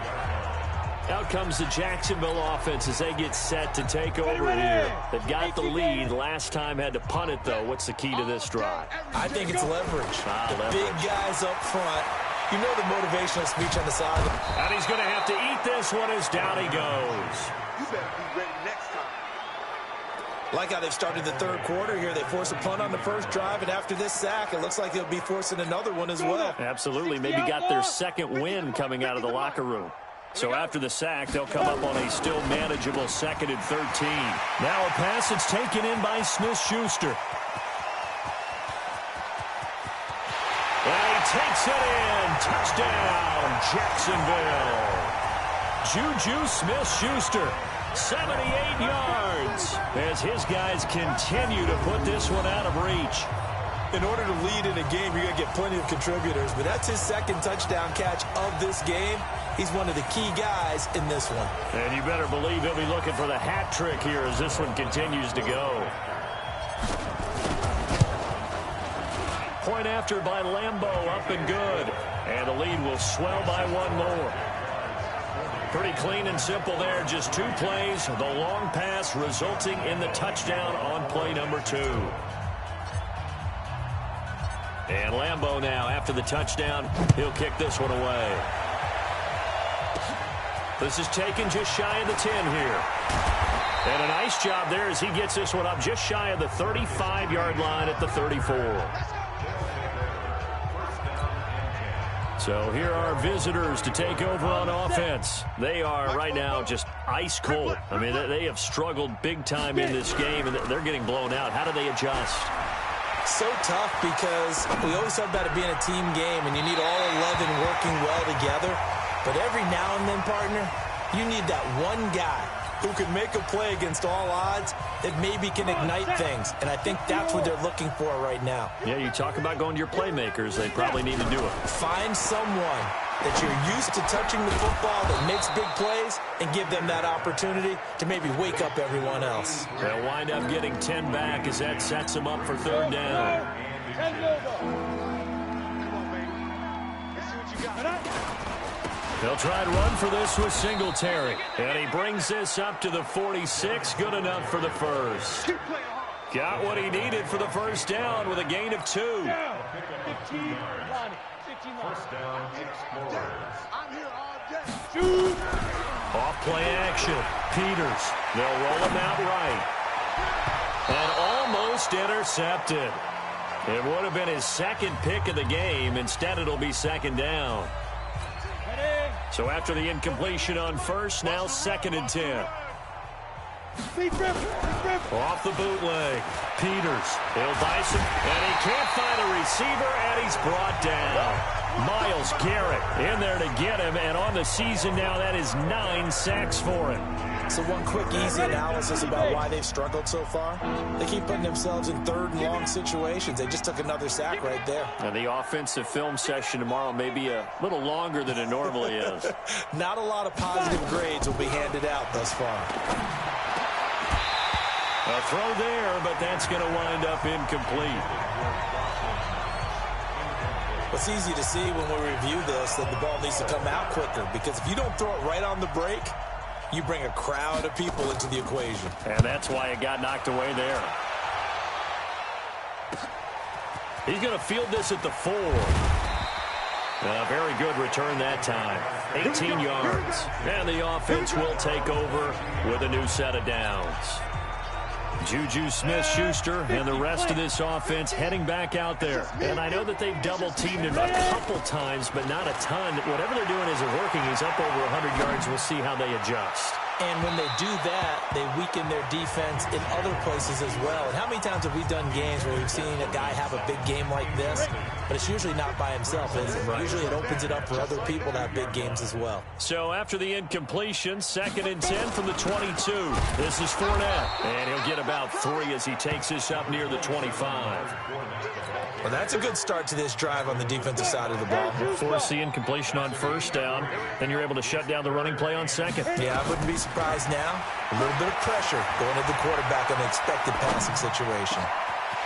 Out comes the Jacksonville offense as they get set to take over here. They've got the lead. Last time had to punt it, though. What's the key to this drive? I think it's leverage. Leverage. Big guys up front. You know the motivational speech on the side. And he's going to have to eat this one as down he goes. You better be ready next time. Like how they've started the third quarter here. They force a punt on the first drive, and after this sack, it looks like they'll be forcing another one as well. Absolutely. Maybe got their second win coming out of the locker room. So after the sack, they'll come up on a still manageable 2nd and 13. Now a pass that's taken in by Smith-Schuster. And he takes it in. Touchdown, Jacksonville. Juju Smith-Schuster 78 yards as his guys continue to put this one out of reach. In order to lead in a game, you're going to get plenty of contributors, but that's his second touchdown catch of this game. He's one of the key guys in this one. And you better believe he'll be looking for the hat trick here as this one continues to go. Point after by Lambeau, up and good. And the lead will swell by one more. Pretty clean and simple there. Just 2 plays. The long pass resulting in the touchdown on play number 2. And Lambeau now, after the touchdown, he'll kick this one away. This is taken just shy of the 10 here. And a nice job there as he gets this one up just shy of the 35-yard line at the 34. So here are visitors to take over on offense. They are right now just ice cold. I mean, they have struggled big time in this game, and they're getting blown out. How do they adjust? So tough because we always talk about it being a team game, and you need all 11 working well together. But every now and then, partner, you need that one guy who can make a play against all odds that maybe can ignite things. And I think that's what they're looking for right now. Yeah, you talk about going to your playmakers. They probably need to do it. Find someone that you're used to touching the football that makes big plays and give them that opportunity to maybe wake up everyone else. They'll wind up getting 10 back as that sets them up for 3rd down. They'll try and run for this with Singletary. And he brings this up to the 46. Good enough for the first. Got what he needed for the first down with a gain of 2. First down, Explorers. Off play action. Peters. They'll roll him out right. And almost intercepted. It would have been his 2nd pick of the game. Instead, it'll be 2nd down. So after the incompletion on first, now 2nd and 10. Off the bootleg. Peters. He'll dice him, and he can't find a receiver, and he's brought down. Myles Garrett in there to get him, and on the season now, that is 9 sacks for him. So one quick, easy analysis about why they've struggled so far. They keep putting themselves in 3rd and long situations. They just took another sack right there. And the offensive film session tomorrow may be a little longer than it normally is. Not a lot of positive grades will be handed out thus far. A throw there, but that's going to wind up incomplete. It's easy to see when we review this that the ball needs to come out quicker, because if you don't throw it right on the break, you bring a crowd of people into the equation. And that's why it got knocked away there. He's going to field this at the 4. A very good return that time. 18 yards. And the offense will take over with a new set of downs. Juju Smith-Schuster and the rest of this offense heading back out there. And I know that they've double-teamed him a couple times, but not a ton. Whatever they're doing isn't working. He's up over 100 yards. We'll see how they adjust. And when they do that, they weaken their defense in other places as well. And how many times have we done games where we've seen a guy have a big game like this, but it's usually not by himself, is it? Right. Usually it opens it up for other people to have big games as well. So after the incompletion, 2nd and 10 from the 22. This is Fournette, and he'll get about 3 as he takes this up near the 25. Well, that's a good start to this drive on the defensive side of the ball. Force the incompletion on first down, then you're able to shut down the running play on 2nd. Yeah, I wouldn't be surprised now. A little bit of pressure going to the quarterback on an expected passing situation.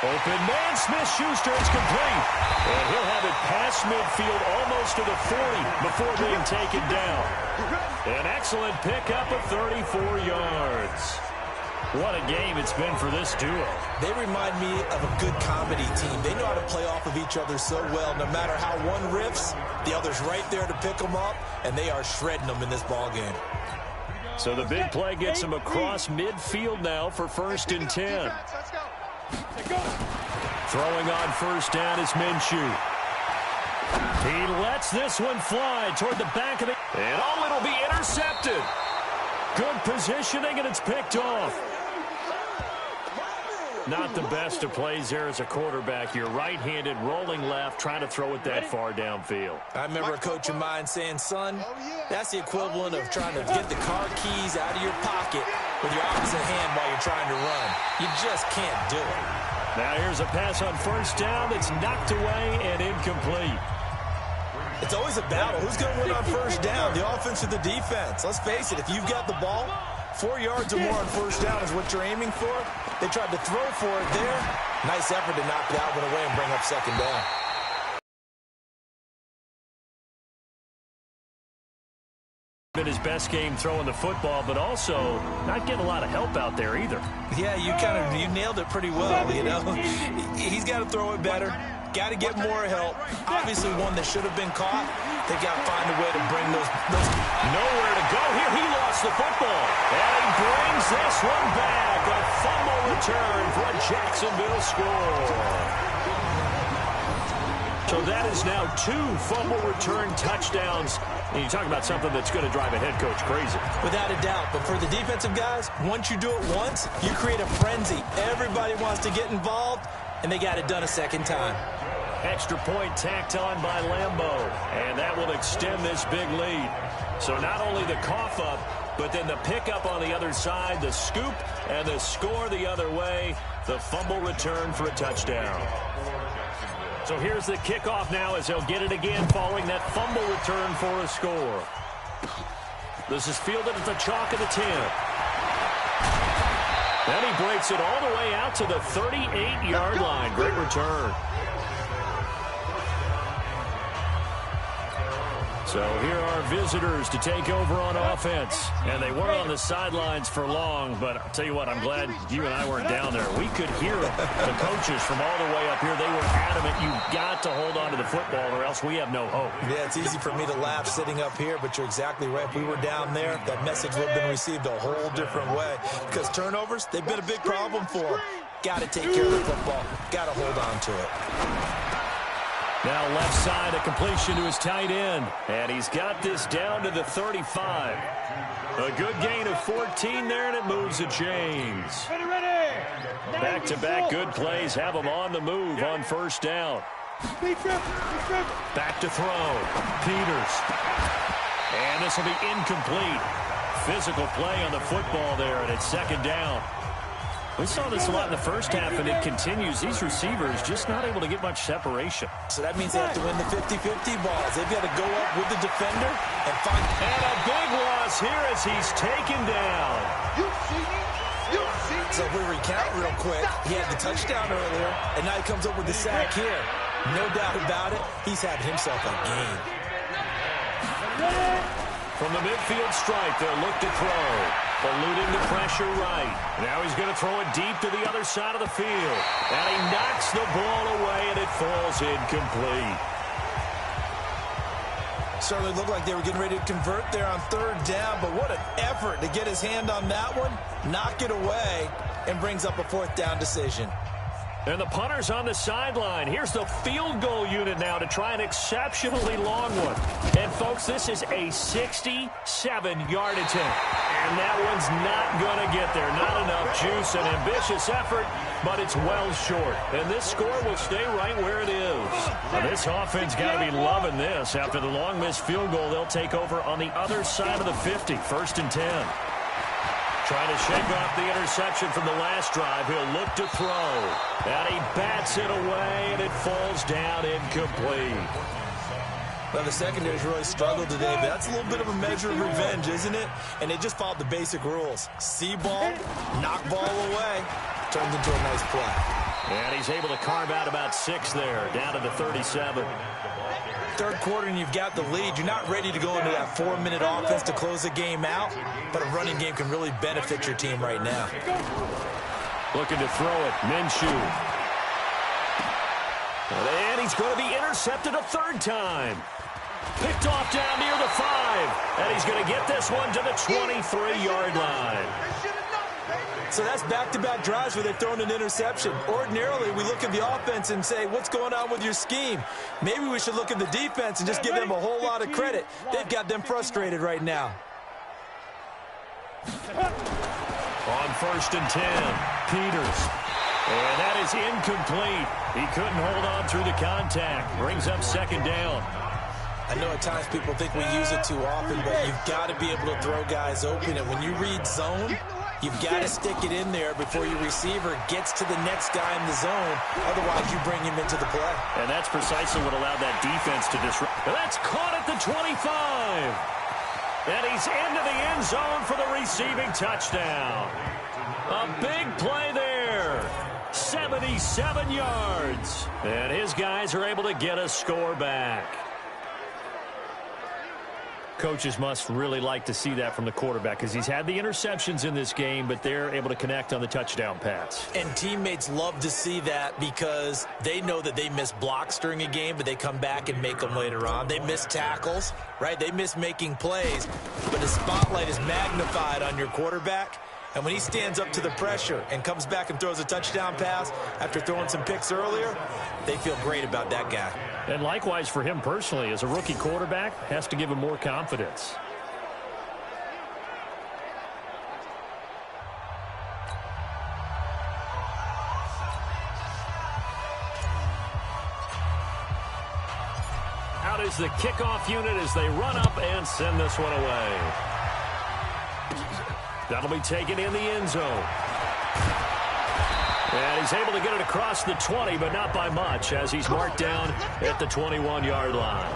Open man, Smith-Schuster is complete. And he'll have it past midfield almost to the 40 before being taken down. An excellent pickup of 34 yards. What a game it's been for this duo. They remind me of a good comedy team. They know how to play off of each other so well. No matter how one riffs, the other's right there to pick them up, and they are shredding them in this ball game. So the big play gets him across midfield now for 1st and 10. Throwing on first down is Minshew. He lets this one fly toward the back of the... And it'll be intercepted. Good positioning, and it's picked off. Not the best of plays there as a quarterback. You're right-handed, rolling left, trying to throw it that far downfield. I remember a coach of mine saying, son, that's the equivalent of trying to get the car keys out of your pocket with your opposite hand while you're trying to run. You just can't do it. Now here's a pass on first down that's knocked away and incomplete. It's always a battle. Who's going to win on first down, the offense or the defense? Let's face it, if you've got the ball, 4 yards or more on first down is what you're aiming for. They tried to throw for it there. Nice effort to knock that one away and bring up second down. Been his best game throwing the football, but also not getting a lot of help out there either. Yeah, you nailed it pretty well, you know. He's got to throw it better. Got to get more help. Obviously one that should have been caught. They've got to find a way to bring those. Nowhere to go here. He lost the football. And he brings this one back. A fumble return for a Jacksonville score. So that is now 2 fumble return touchdowns. And you talk about something that's going to drive a head coach crazy. Without a doubt. But for the defensive guys, once you do it once, you create a frenzy. Everybody wants to get involved, and they got it done a second time. Extra point tacked on by Lambeau. And that will extend this big lead. So not only the cough up, but then the pickup on the other side, the scoop, and the score the other way. The fumble return for a touchdown. So here's the kickoff now as they'll get it again following that fumble return for a score. This is fielded at the chalk of the 10. Then he breaks it all the way out to the 38-yard line. Great return. So here are visitors to take over on offense. And they weren't on the sidelines for long, but I'll tell you what, I'm glad you and I weren't down there. We could hear the coaches from all the way up here. They were adamant, you've got to hold on to the football or else we have no hope. Yeah, it's easy for me to laugh sitting up here, but you're exactly right. If we were down there, that message would have been received a whole different way. Because turnovers, they've been a big problem for them. Got to take care of the football. Got to hold on to it. Now left side, a completion to his tight end. And he's got this down to the 35. A good gain of 14 there, and it moves the chains. Back-to-back good plays have him on the move on first down. Back to throw. Peters. And this will be incomplete. Physical play on the football there, and it's second down. We saw this a lot in the first half, and it continues. These receivers just not able to get much separation. So that means they have to win the 50-50 balls. They've got to go up with the defender and find... And a big loss here as he's taken down. So if we recount real quick, he had the touchdown earlier, and now he comes up with the sack here. No doubt about it, he's having himself a game. From the midfield stripe, they'll look to throw. Eluding the pressure right. Now he's going to throw it deep to the other side of the field. And he knocks the ball away, and it falls incomplete. Certainly looked like they were getting ready to convert there on third down, but what an effort to get his hand on that one, knock it away, and brings up a fourth down decision. And the punter's on the sideline. Here's the field goal unit now to try an exceptionally long one. And, folks, this is a 67-yard attempt. And that one's not going to get there. Not enough juice, an ambitious effort, but it's well short. And this score will stay right where it is. Now, this offense got to be loving this. After the long missed field goal, they'll take over on the other side of the 50, 1st and 10. Trying to shake off the interception from the last drive. He'll look to throw. And he bats it away, and it falls down incomplete. Well, the secondary's really struggled today, but that's a little bit of a measure of revenge, isn't it? And they just followed the basic rules. See ball, knock ball away, turns into a nice play. And he's able to carve out about 6 there, down to the 37. Third quarter and you've got the lead. You're not ready to go into that 4-minute offense to close the game out, but a running game can really benefit your team right now. Looking to throw it, Minshew. And he's going to be intercepted a third time. Picked off down near the 5. And he's going to get this one to the 23-yard line. So that's back-to-back drives where they've thrown an interception. Ordinarily, we look at the offense and say, what's going on with your scheme? Maybe we should look at the defense and just give them a whole lot of credit. They've got them frustrated right now. On 1st and 10, Peters. And that is incomplete. He couldn't hold on through the contact. Brings up second down. I know at times people think we use it too often, but you've got to be able to throw guys open. And when you read zone, you've got to stick it in there before your receiver gets to the next guy in the zone. Otherwise, you bring him into the play. And that's precisely what allowed that defense to disrupt. That's caught at the 25. And he's into the end zone for the receiving touchdown. A big play there. 77 yards. And his guys are able to get a score back. Coaches must really like to see that from the quarterback because he's had the interceptions in this game, but they're able to connect on the touchdown pass. And teammates love to see that because they know that they miss blocks during a game, but they come back and make them later on. They miss tackles, right? They miss making plays, but the spotlight is magnified on your quarterback. And when he stands up to the pressure and comes back and throws a touchdown pass after throwing some picks earlier, they feel great about that guy. And likewise for him personally, as a rookie quarterback, has to give him more confidence. Out is the kickoff unit as they run up and send this one away. That'll be taken in the end zone. And he's able to get it across the 20, but not by much, as he's marked down at the 21-yard line.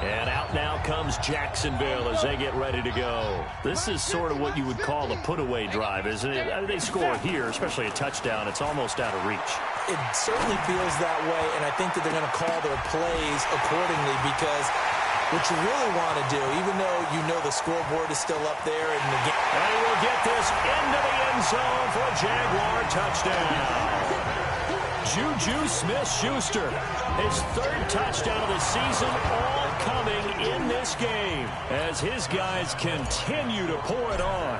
And out now comes Jacksonville as they get ready to go. This is sort of what you would call a put-away drive, isn't it? They score here, especially a touchdown. It's almost out of reach. It certainly feels that way, and I think that they're going to call their plays accordingly because what you really want to do, even though you know the scoreboard is still up there in the game. And he will get this into the end zone for a Jaguar touchdown. Juju Smith-Schuster, his third touchdown of the season, all coming in this game as his guys continue to pour it on.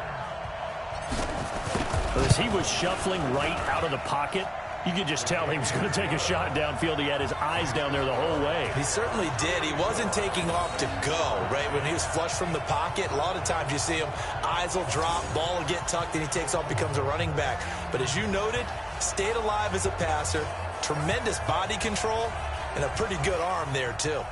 As he was shuffling right out of the pocket, you could just tell he was going to take a shot downfield. He had his eyes down there the whole way. He certainly did. He wasn't taking off to go, right? When he was flushed from the pocket, a lot of times you see him, eyes will drop, ball will get tucked, and he takes off, becomes a running back. But as you noted, stayed alive as a passer, tremendous body control, and a pretty good arm there, too.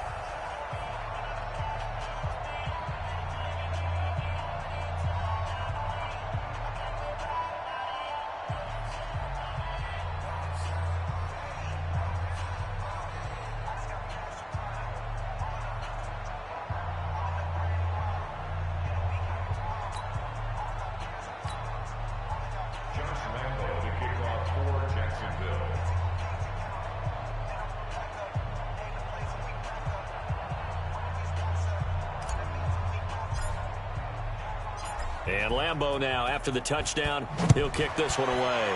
And Lambeau now, after the touchdown, he'll kick this one away.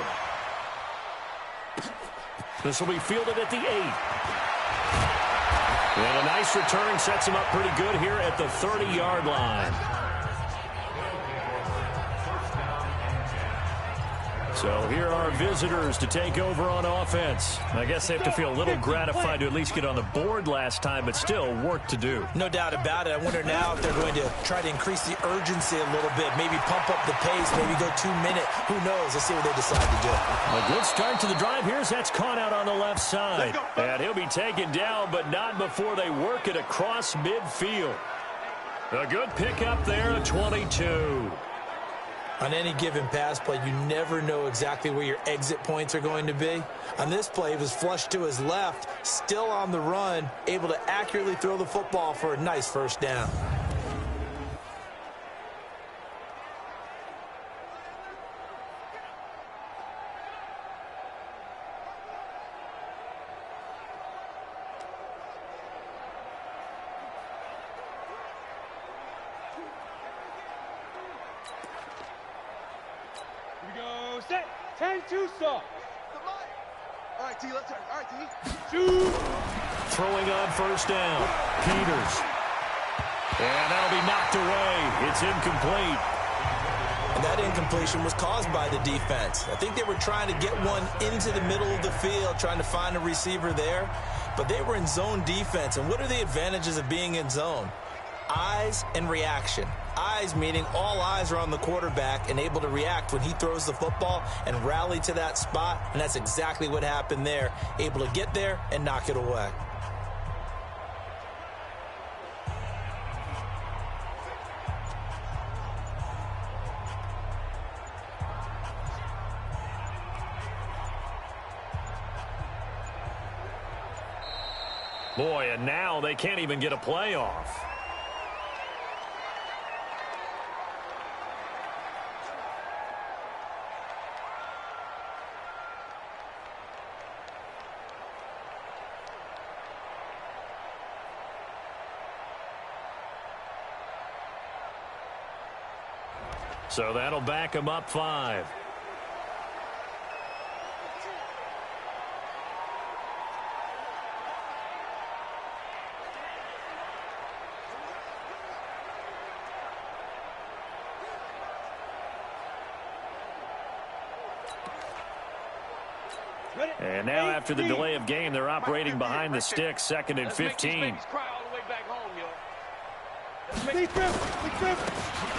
This will be fielded at the 8. And a nice return sets him up pretty good here at the 30-yard line. So here are visitors to take over on offense. I guess they have to feel a little gratified to at least get on the board last time, but still work to do. No doubt about it. I wonder now if they're going to try to increase the urgency a little bit, maybe pump up the pace, maybe go 2 minute. Who knows? Let's see what they decide to do. A good start to the drive. Here's that's caught out on the left side. And he'll be taken down, but not before they work it across midfield. A good pickup there at 22. On any given pass play, you never know exactly where your exit points are going to be. On this play, he was flushed to his left, still on the run, able to accurately throw the football for a nice first down. Set. 10-2 soft. All right, T, let's turn. All right, T. Shoot. Throwing on first down. Peters. And that'll be knocked away. It's incomplete. And that incompletion was caused by the defense. I think they were trying to get one into the middle of the field, trying to find a receiver there. But they were in zone defense. And what are the advantages of being in zone? Eyes and reaction. Eyes meaning all eyes are on the quarterback and able to react when he throws the football and rally to that spot, and that's exactly what happened there. Able to get there and knock it away. Boy, and now they can't even get a play off. So that'll back them up 5. And now after the delay of game, they're operating behind the sticks, 2nd and 15.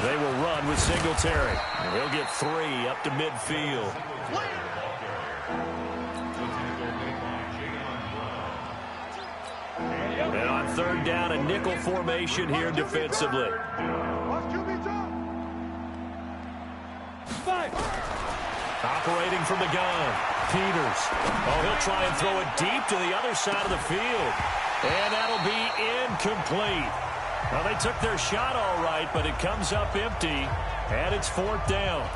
They will run with Singletary. And he'll get 3 up to midfield. And on 3rd down, a nickel formation here defensively. Operating from the gun. Peters. Oh, he'll try and throw it deep to the other side of the field. And that'll be incomplete. Well, they took their shot all right, but it comes up empty, and it's 4th down.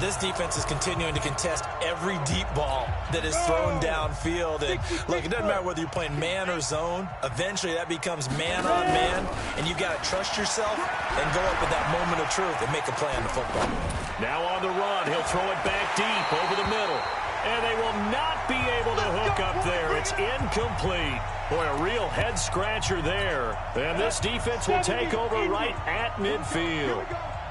This defense is continuing to contest every deep ball that is thrown downfield. And look, it doesn't matter whether you're playing man or zone. Eventually, that becomes man on man, and you've got to trust yourself and go up at that moment of truth and make a play on the football. Now on the run, he'll throw it back deep over the middle. And they will not be able to hook up there. It's incomplete. Boy, a real head-scratcher there. And this defense will take over right at midfield.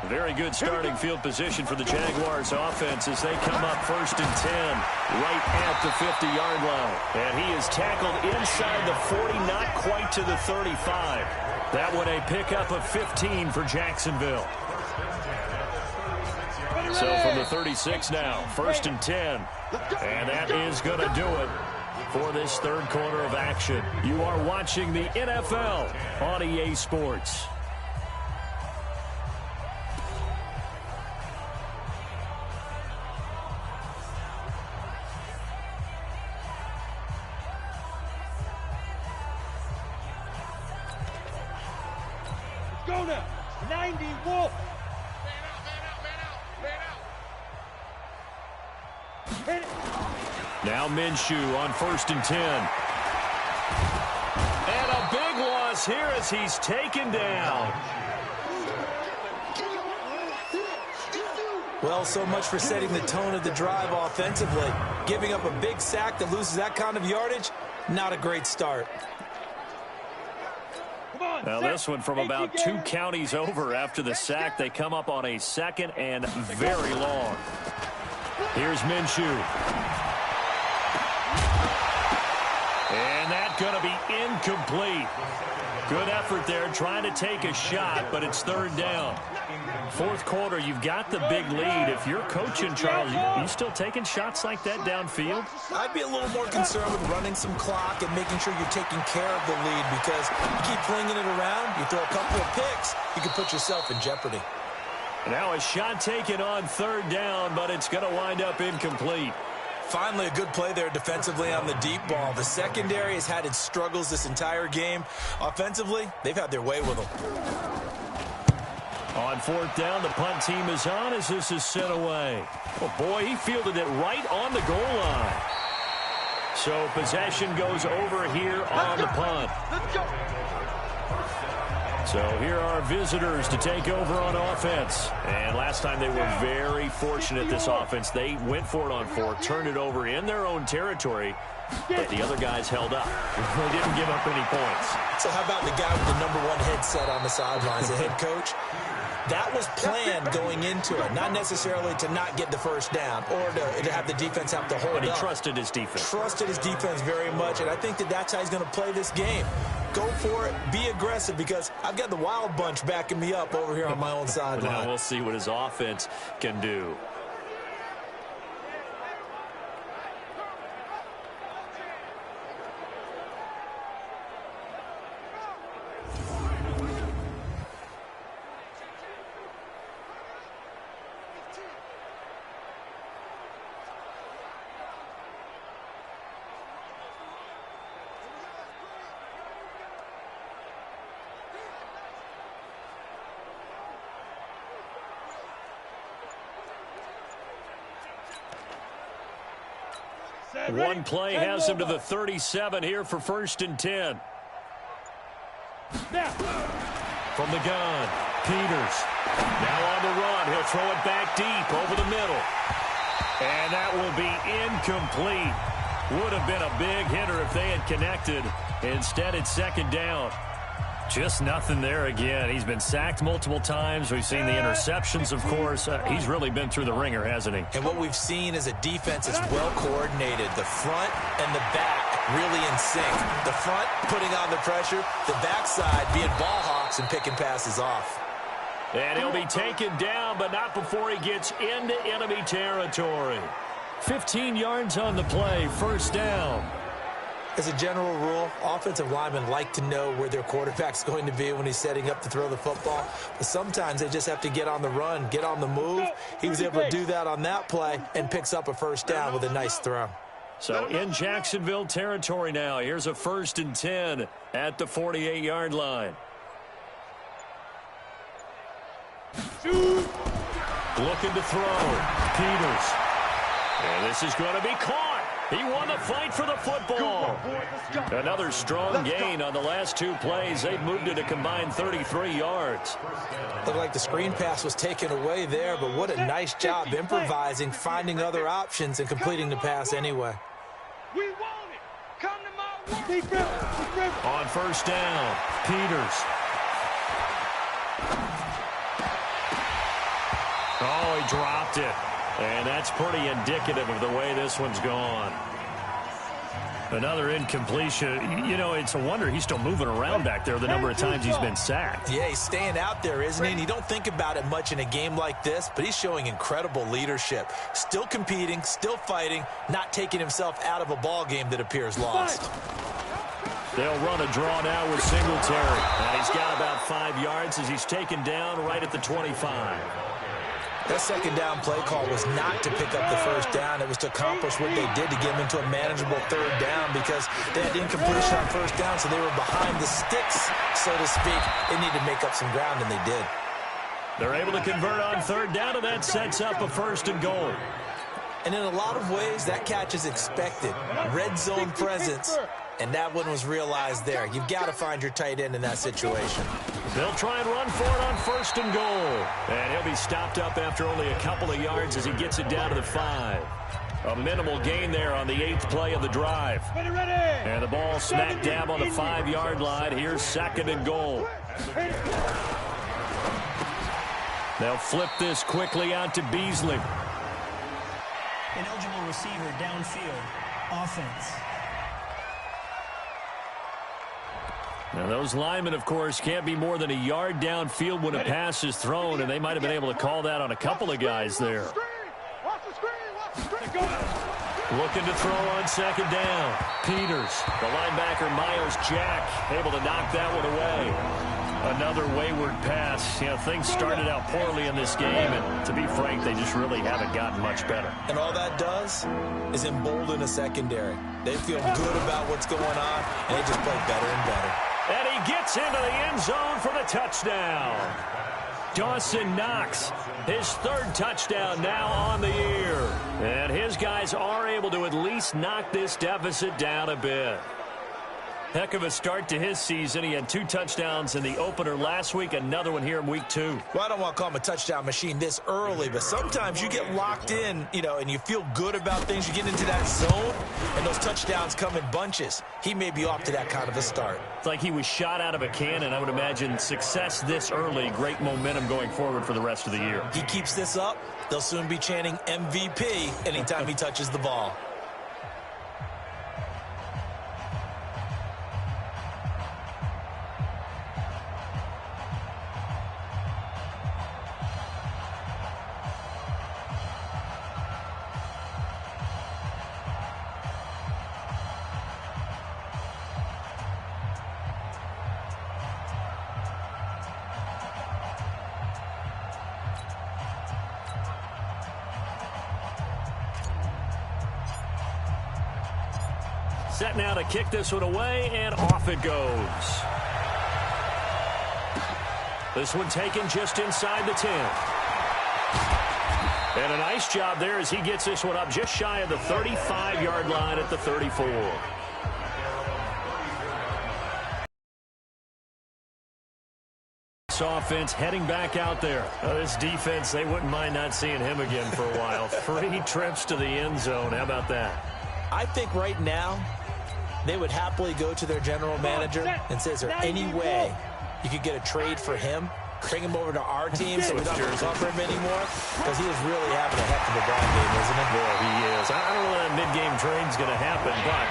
Very good starting field position for the Jaguars offense as they come up 1st and 10 right at the 50-yard line. And he is tackled inside the 40, not quite to the 35. That one a pickup of 15 for Jacksonville. So from the 36 now, 1st and 10. And that is going to do it for this 3rd quarter of action. You are watching the NFL on EA Sports. Go now. 90 Wolf. Now Minshew on 1st and 10. And a big loss here as he's taken down. Well, so much for setting the tone of the drive offensively. Giving up a big sack that loses that kind of yardage, not a great start. Now this one from about 2 counties over after the sack. They come up on a 2nd and very long. Here's Minshew. And that's going to be incomplete. Good effort there trying to take a shot, but it's 3rd down. 4th quarter, you've got the big lead. If you're coaching, Charles, you still taking shots like that downfield? I'd be a little more concerned with running some clock and making sure you're taking care of the lead, because you keep flinging it around, you throw a couple of picks, you can put yourself in jeopardy. Now a shot taken on 3rd down, but it's going to wind up incomplete. Finally, a good play there defensively on the deep ball. The secondary has had its struggles this entire game. Offensively, they've had their way with them. On 4th down, the punt team is on as this is sent away. Oh, boy, he fielded it right on the goal line. So possession goes over here on the punt. So here are visitors to take over on offense. And last time they were very fortunate, this offense. They went for it on 4, turned it over in their own territory, but the other guys held up. They didn't give up any points. So how about the guy with the #1 headset on the sidelines, the head coach? That was planned going into it, not necessarily to not get the 1st down or to have the defense have to hold up. But he trusted his defense. Trusted his defense very much, and I think that's how he's going to play this game. go for it, be aggressive, because I've got the wild bunch backing me up over here on my own sideline. Now we'll see what his offense can do. One play has him to the 37 here for 1st and 10. From the gun, Peters. Now on the run. He'll throw it back deep over the middle. And that will be incomplete. Would have been a big hitter if they had connected. Instead, it's 2nd down. Just nothing there again. He's been sacked multiple times. We've seen the interceptions, of course. He's really been through the ringer, hasn't he? And what we've seen is a defense that's well coordinated. The front and the back really in sync. The front putting on the pressure, the backside being ball hawks and picking passes off. And he'll be taken down, but not before he gets into enemy territory. 15 yards on the play, 1st down. As a general rule, offensive linemen like to know where their quarterback's going to be when he's setting up to throw the football. But sometimes they just have to get on the run, get on the move. He was able to do that on that play and picks up a 1st down with a nice throw. So in Jacksonville territory now, here's a 1st and 10 at the 48-yard line. Looking to throw. Peters. And this is going to be caught. He won the fight for the football. Another strong gain on the last 2 plays. They've moved it a combined 33 yards. Looked like the screen pass was taken away there, but what a nice job improvising, finding other options, and completing the pass anyway. We want it. Come to my way. On 1st down, Peters. Oh, he dropped it. And that's pretty indicative of the way this one's gone. Another incompletion. You know, it's a wonder he's still moving around back there the number of times he's been sacked. Yeah, he's staying out there, isn't he? And you don't think about it much in a game like this, but he's showing incredible leadership. Still competing, still fighting, not taking himself out of a ball game that appears lost. They'll run a draw now with Singletary. And he's got about 5 yards as he's taken down right at the 25. That 2nd down play call was not to pick up the 1st down. It was to accomplish what they did to get him into a manageable 3rd down because they had incompletion on 1st down, so they were behind the sticks, so to speak. They needed to make up some ground, and they did. They're able to convert on 3rd down, and that sets up a 1st and goal. And in a lot of ways, that catch is expected. Red zone presence, and that one was realized there. You've got to find your tight end in that situation. They'll try and run for it on 1st and goal. And he'll be stopped up after only a couple of yards as he gets it down to the 5. A minimal gain there on the 8th play of the drive. And the ball smack dab on the 5-yard line. Here's 2nd and goal. They'll flip this quickly out to Beasley. An eligible receiver downfield. Offense. Now, those linemen, of course, can't be more than a yard downfield when a pass is thrown, and they might have been able to call that on a couple of guys there. Looking to throw on 2nd down. Peters, the linebacker Myers-Jack, able to knock that one away. Another wayward pass. You know, things started out poorly in this game, and to be frank, they just really haven't gotten much better. And all that does is embolden a secondary. They feel good about what's going on, and they just play better and better. And he gets into the end zone for the touchdown. Dawson Knox, his 3rd touchdown now on the year. And his guys are able to at least knock this deficit down a bit. Heck of a start to his season. He had 2 touchdowns in the opener last week, another one here in week 2. Well, I don't want to call him a touchdown machine this early, but sometimes you get locked in, you know, and you feel good about things. You get into that zone, and those touchdowns come in bunches. He may be off to that kind of a start. It's like he was shot out of a cannon. I would imagine success this early, great momentum going forward for the rest of the year. He keeps this up, they'll soon be chanting MVP anytime he touches the ball. set now to kick this one away, and off it goes. This one taken just inside the 10. And a nice job there as he gets this one up just shy of the 35-yard line at the 34. This offense heading back out there. This defense, they wouldn't mind not seeing him again for a while. 3 trips to the end zone. How about that? I think right now they would happily go to their general manager and say, is there any way you could get a trade for him? Bring him over to our team so we don't have to cover him anymore? Because he is really having a heck of a ball game, isn't he? Boy, he is. I don't know that mid-game trade's going to happen, but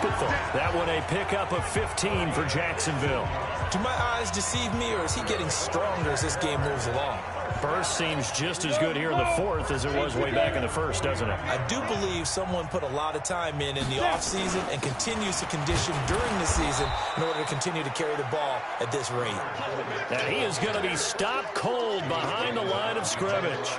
good thought. That one a pickup of 15 for Jacksonville. Do my eyes deceive me, or is he getting stronger as this game moves along? Burst seems just as good here in the fourth as it was way back in the first, doesn't it? I do believe someone put a lot of time in the offseason and continues to condition during the season in order to continue to carry the ball at this rate. Now he is going to be stopped cold behind the line of scrimmage.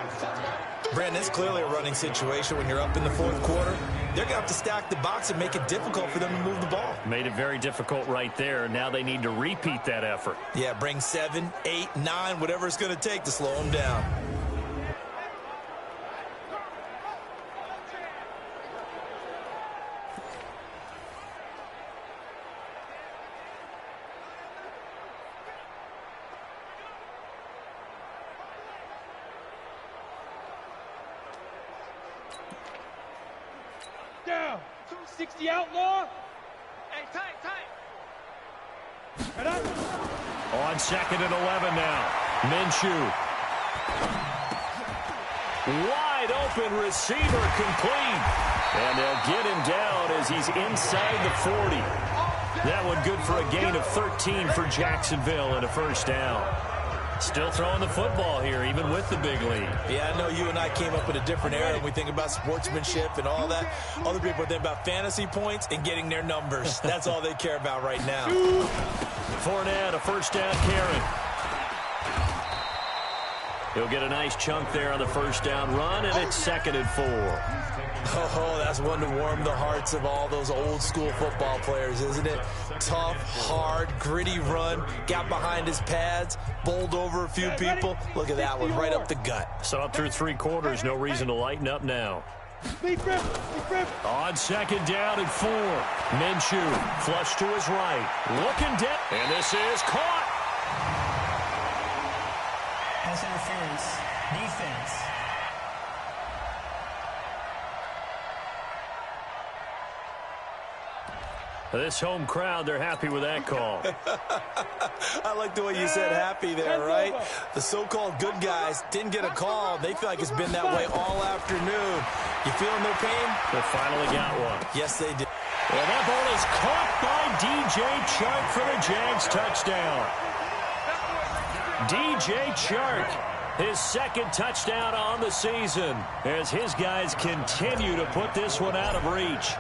Brandon, it's clearly a running situation when you're up in the fourth quarter. They're going to have to stack the box and make it difficult for them to move the ball. Made it very difficult right there. Now they need to repeat that effort. Yeah, bring 7, 8, 9, whatever it's going to take to slow them down. Down. 260 outlaw. Hey, tight. On 2nd and 11 now. Minshew. Wide open receiver complete. And they'll get him down as he's inside the 40. That one good for a gain of 13 for Jacksonville and a first down. Still throwing the football here, even with the big lead. Yeah, I know you and I came up in a different era when we think about sportsmanship and all that. Other people think about fantasy points and getting their numbers. That's all they care about right now. Fournette, a first down carry. He'll get a nice chunk there on the first down run, and it's 2nd and 4. Oh, that's one to warm the hearts of all those old school football players, isn't it? Tough, hard, gritty run, got behind his pads, bowled over a few people. Look at that one, right up the gut. So up through 3 quarters, no reason to lighten up now. On 2nd down and 4. Minshew, flush to his right, looking down, and this is caught. Pass interference, defense. This home crowd, they're happy with that call. I like the way you said happy there, right? The so-called good guys didn't get a call. They feel like it's been that way all afternoon. You feeling their pain? They finally got one. Yes, they did. And that ball is caught by DJ Chark for the Jags touchdown. DJ Chark, his 2nd touchdown on the season as his guys continue to put this one out of reach.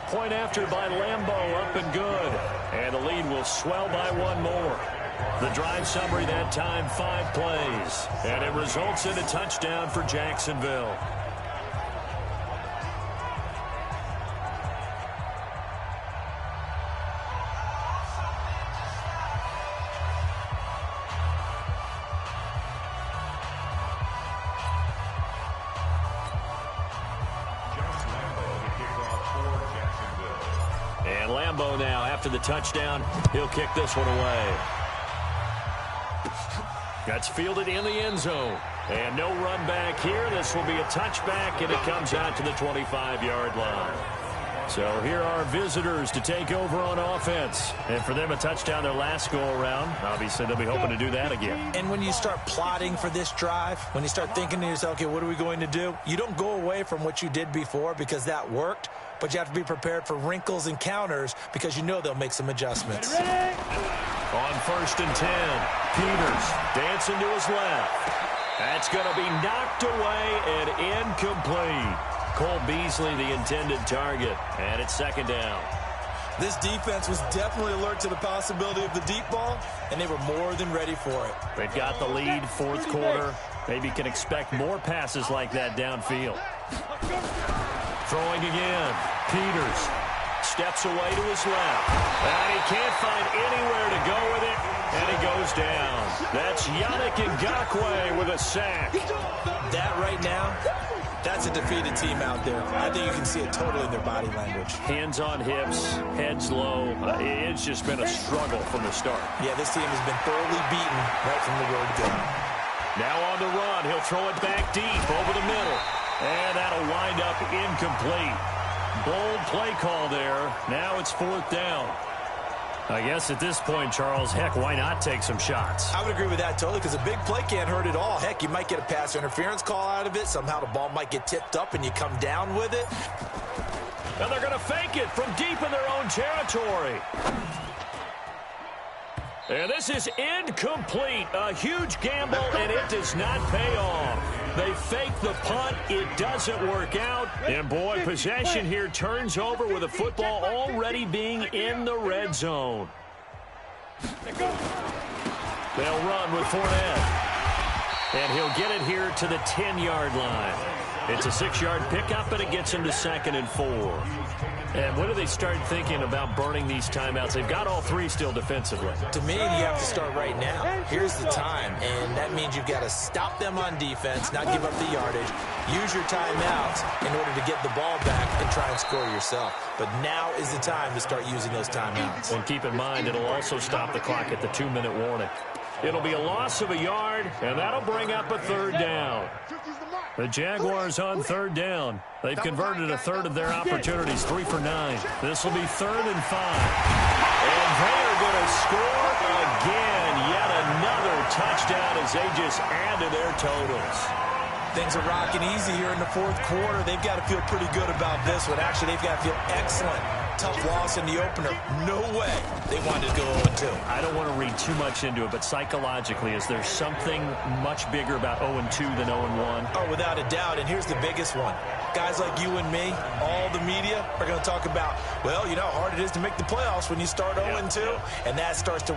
Point after by Lambeau, up and good. And the lead will swell by 1 more. The drive summary that time, 5 plays. And it results in a touchdown for Jacksonville. And Lambeau now, after the touchdown, he'll kick this one away. That's fielded in the end zone. And no run back here. This will be a touchback, and it comes out to the 25-yard line. So here are visitors to take over on offense. And for them, a touchdown their last go-around. Obviously, they'll be hoping to do that again. And when you start plotting for this drive, when you start thinking to yourself, okay, what are we going to do? You don't go away from what you did before because that worked, but you have to be prepared for wrinkles and counters because you know they'll make some adjustments. On 1st and 10, Peters dancing to his left. That's going to be knocked away and incomplete. Cole Beasley, the intended target, and it's 2nd down. This defense was definitely alert to the possibility of the deep ball, and they were more than ready for it. They've got the lead, 4th quarter. Maybe can expect more passes like that downfield. Throwing again. Peters steps away to his left. And he can't find anywhere to go with it. And he goes down. That's Yannick Ngakoue with a sack. That right now, that's a defeated team out there. I think you can see it totally in their body language. Hands on hips, heads low. It's just been a struggle from the start. Yeah, this team has been thoroughly beaten right from the word go. Now on the run. He'll throw it back deep over the middle. And that'll wind up incomplete. Bold play call there. Now it's 4th down. I guess at this point, Charles, heck, why not take some shots? I would agree with that totally, because a big play can't hurt at all. Heck, you might get a pass interference call out of it. Somehow the ball might get tipped up and you come down with it. And they're going to fake it from deep in their own territory. And this is incomplete. A huge gamble, and it does not pay off. They fake the punt. It doesn't work out. And, boy, possession here turns over with the football already being in the red zone. They'll run with Fournette. And he'll get it here to the 10-yard line. It's a 6-yard pickup, and it gets him to 2nd and 4. And when do they start thinking about burning these timeouts? They've got all 3 still defensively. To me, you have to start right now. Here's the time, and that means you've got to stop them on defense, not give up the yardage, use your timeouts in order to get the ball back and try and score yourself. But now is the time to start using those timeouts. And keep in mind, it'll also stop the clock at the 2-minute warning. It'll be a loss of a yard, and that'll bring up a 3rd down. The Jaguars on 3rd down. They've converted a third of their opportunities, 3 for 9. This will be 3rd and 5. And they are going to score again. Yet another touchdown as they just add to their totals. Things are rocking easy here in the 4th quarter. They've got to feel pretty good about this one. Actually, they've got to feel excellent. Tough loss in the opener. No way they wanted to go 0-2. I don't want to read too much into it, but psychologically, is there something much bigger about 0-2 than 0-1? Oh, without a doubt. And here's the biggest one. Guys like you and me, all the media, are going to talk about, well, you know how hard it is to make the playoffs when you start 0-2. And that starts to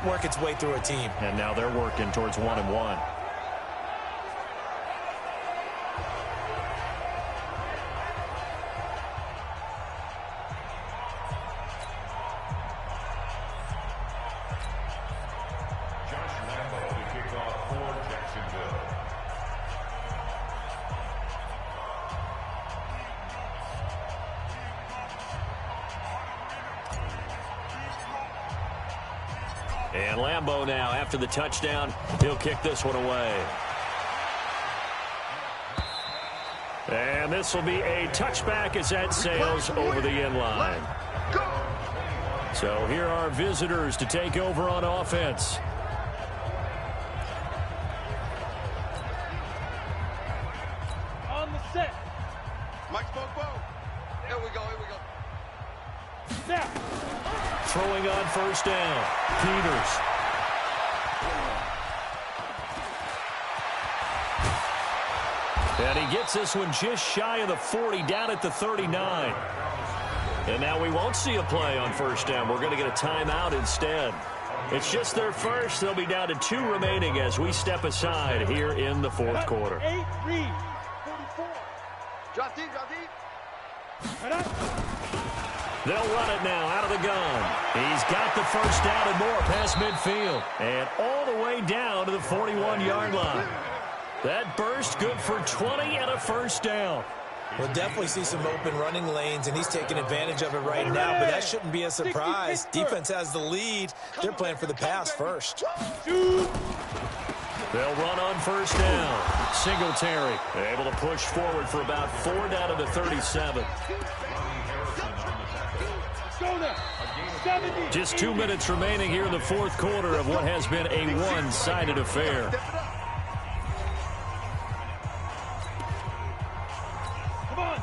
work its way through a team. And now they're working towards 1-1. And Lambeau now, after the touchdown, he'll kick this one away. And this will be a touchback as that sails over the end line. So here are visitors to take over on offense. On the set. Mike Bobo. Here we go, here we go. Snap. Throwing on 1st down. Peters. And he gets this one just shy of the 40, down at the 39. And now we won't see a play on 1st down. We're going to get a timeout instead. It's just their first. They'll be down to 2 remaining as we step aside here in the 4th quarter. 8 read. 44. Drop deep, drop deep. Head up. They'll run it now out of the gun. He's got the 1st down and more past midfield. And all the way down to the 41-yard line. That burst good for 20 and a 1st down. We'll definitely see some open running lanes, and he's taking advantage of it right now, but that shouldn't be a surprise. Defense has the lead. They're playing for the pass first. They'll run on 1st down. Singletary able to push forward for about 4 down to the 37. Just 2 minutes remaining here in the 4th quarter of what has been a one-sided affair.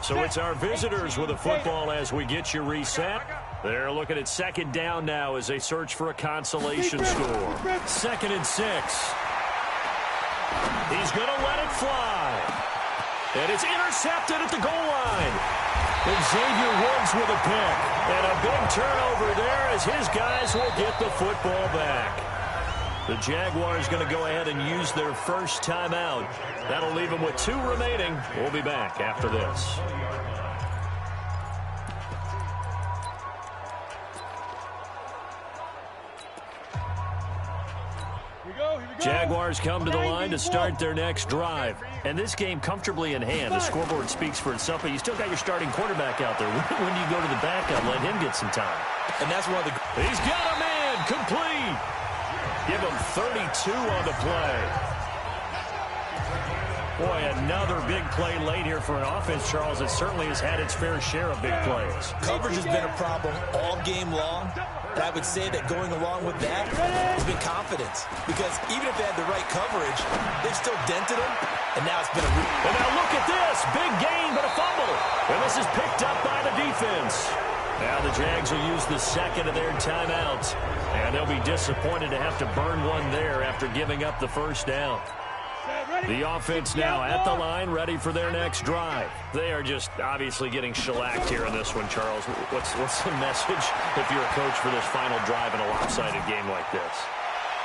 So it's our visitors with the football as we get you reset. They're looking at 2nd down now as they search for a consolation score. 2nd and 6. He's going to let it fly. And it's intercepted at the goal line. And Xavier Woods with a pick. And a big turnover there as his guys will get the football back. The Jaguars going to go ahead and use their first timeout. That'll leave them with 2 remaining. We'll be back after this. Jaguars come to the line to start their next drive. And this game comfortably in hand. The scoreboard speaks for itself, but you still got your starting quarterback out there. When you go to the backup, let him get some time. And that's one of the... He's got a man complete. Give him 32 on the play. Boy, another big play late here for an offense, Charles. It certainly has had its fair share of big plays. Coverage has been a problem all game long. But I would say that going along with that has been confidence. Because even if they had the right coverage, they've still dented them. And now it's been a... And now look at this. Big gain, but a fumble. And this is picked up by the defense. Now the Jags will use the second of their timeouts. And they'll be disappointed to have to burn one there after giving up the first down. The offense now at the line, ready for their next drive. They are just obviously getting shellacked here in this one, Charles. What's the message if you're a coach for this final drive in a lopsided game like this?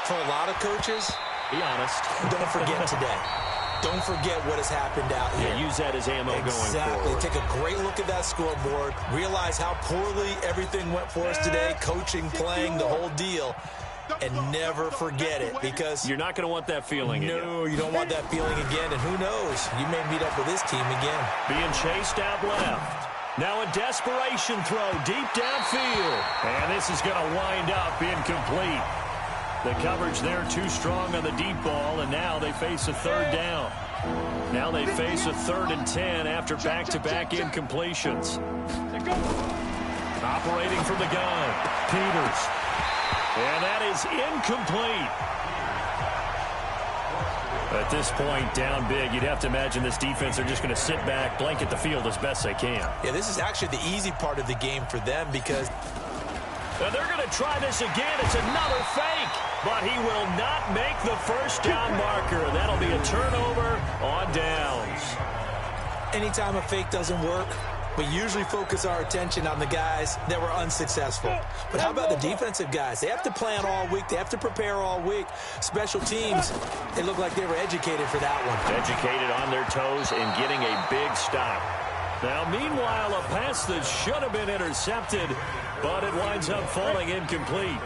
For a lot of coaches, be honest. Don't forget today. Don't forget what has happened out here. Yeah, use that as ammo going Exactly. forward. Take a great look at that scoreboard. Realize how poorly everything went for us today. Coaching, playing, the whole deal. And never forget it, because... You're not going to want that feeling again. No, you don't want that feeling again. And who knows? You may meet up with this team again. Being chased out left. Now a desperation throw deep downfield. And this is going to wind up incomplete. The coverage there too strong on the deep ball, and now they face a third down. Now they face a 3rd and 10 after back-to-back incompletions. Operating from the gun, Peters. And that is incomplete. At this point, down big, you'd have to imagine this defense are just going to sit back, blanket the field as best they can. Yeah, this is actually the easy part of the game for them, because... And they're going to try this again. It's another fake. But he will not make the first down marker. That'll be a turnover on downs. Anytime a fake doesn't work, we usually focus our attention on the guys that were unsuccessful. But how about the defensive guys? They have to plan all week. They have to prepare all week. Special teams, they look like they were educated for that one. Educated on their toes and getting a big stop. Now, meanwhile, a pass that should have been intercepted, but it winds up falling incomplete.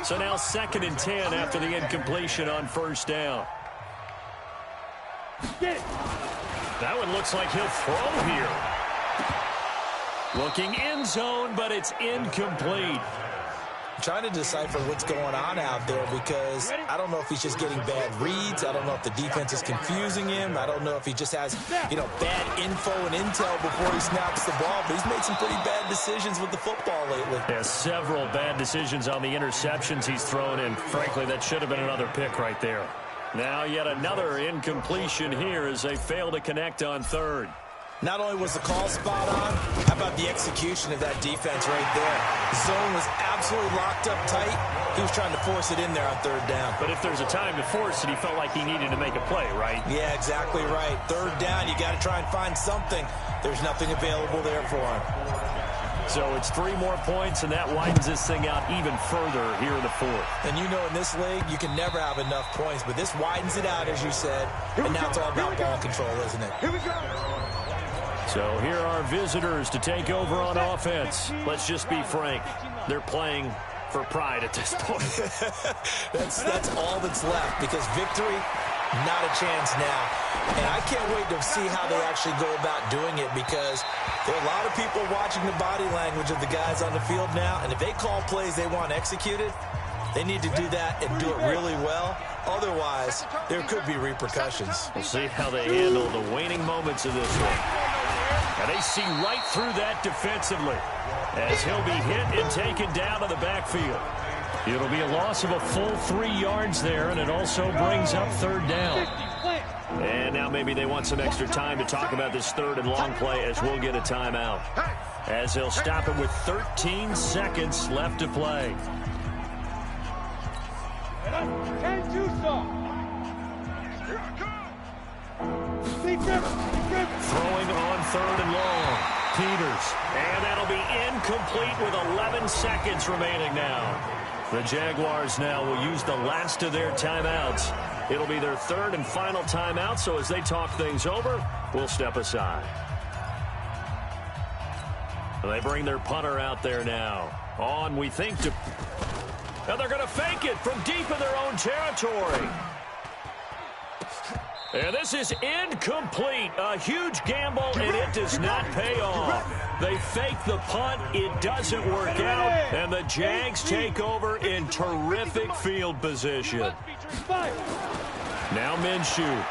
So now 2nd and 10 after the incompletion on first down. That one looks like he'll throw here. Looking end zone, but it's incomplete. I'm trying to decipher what's going on out there, because I don't know if he's just getting bad reads. I don't know if the defense is confusing him. I don't know if he just has, bad info and intel before he snaps the ball. But he's made some pretty bad decisions with the football lately. Yeah, several bad decisions on the interceptions he's thrown in. Frankly, that should have been another pick right there. Now yet another incompletion here as they fail to connect on 3rd. Not only was the call spot on, how about the execution of that defense right there? The zone was absolutely locked up tight. He was trying to force it in there on 3rd down. But if there's a time to force it, he felt like he needed to make a play, right? Yeah, exactly right. 3rd down, you got to try and find something. There's nothing available there for him. So it's 3 more points, and that widens this thing out even further here in the 4th. And you know, in this league, you can never have enough points, but this widens it out, as you said. And now it's all about ball control, isn't it? Here we go. So here are visitors to take over on offense. Let's just be frank. They're playing for pride at this point. that's all that's left, because victory, not a chance now. And I can't wait to see how they actually go about doing it, because there are a lot of people watching the body language of the guys on the field now, and if they call plays they want executed, they need to do that and do it really well. Otherwise, there could be repercussions. We'll see how they handle the waning moments of this one. And they see right through that defensively as he'll be hit and taken down to the backfield. It'll be a loss of a full 3 yards there, and it also brings up 3rd down. And now maybe they want some extra time to talk about this 3rd and long play, as we'll get a timeout. As they'll stop it with 13 seconds left to play. Throwing on 3rd and long. Peters. And that'll be incomplete with 11 seconds remaining now. The Jaguars now will use the last of their timeouts. It'll be their third and final timeout, so as they talk things over, we'll step aside. They bring their punter out there now. On, we think, to... Now they're going to fake it from deep in their own territory. And this is incomplete. A huge gamble, and it does not pay off. They fake the punt. It doesn't work out. And the Jags take over in terrific field position. Now Minshew.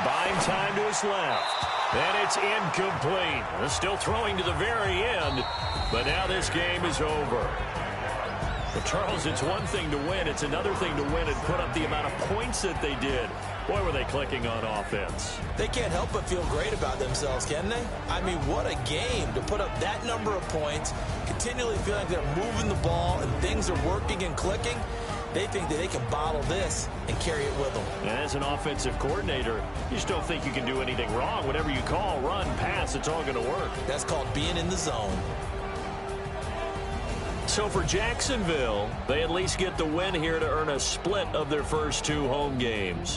Buying time to his left. And it's incomplete. They're still throwing to the very end. But now this game is over. Well, Charles, it's one thing to win. It's another thing to win and put up the amount of points that they did. Boy, were they clicking on offense. They can't help but feel great about themselves, can they? I mean, what a game to put up that number of points, continually feeling like they're moving the ball and things are working and clicking. They think that they can bottle this and carry it with them. And as an offensive coordinator, you just don't think you can do anything wrong. Whatever you call, run, pass, it's all going to work. That's called being in the zone. So for Jacksonville, they at least get the win here to earn a split of their first two home games.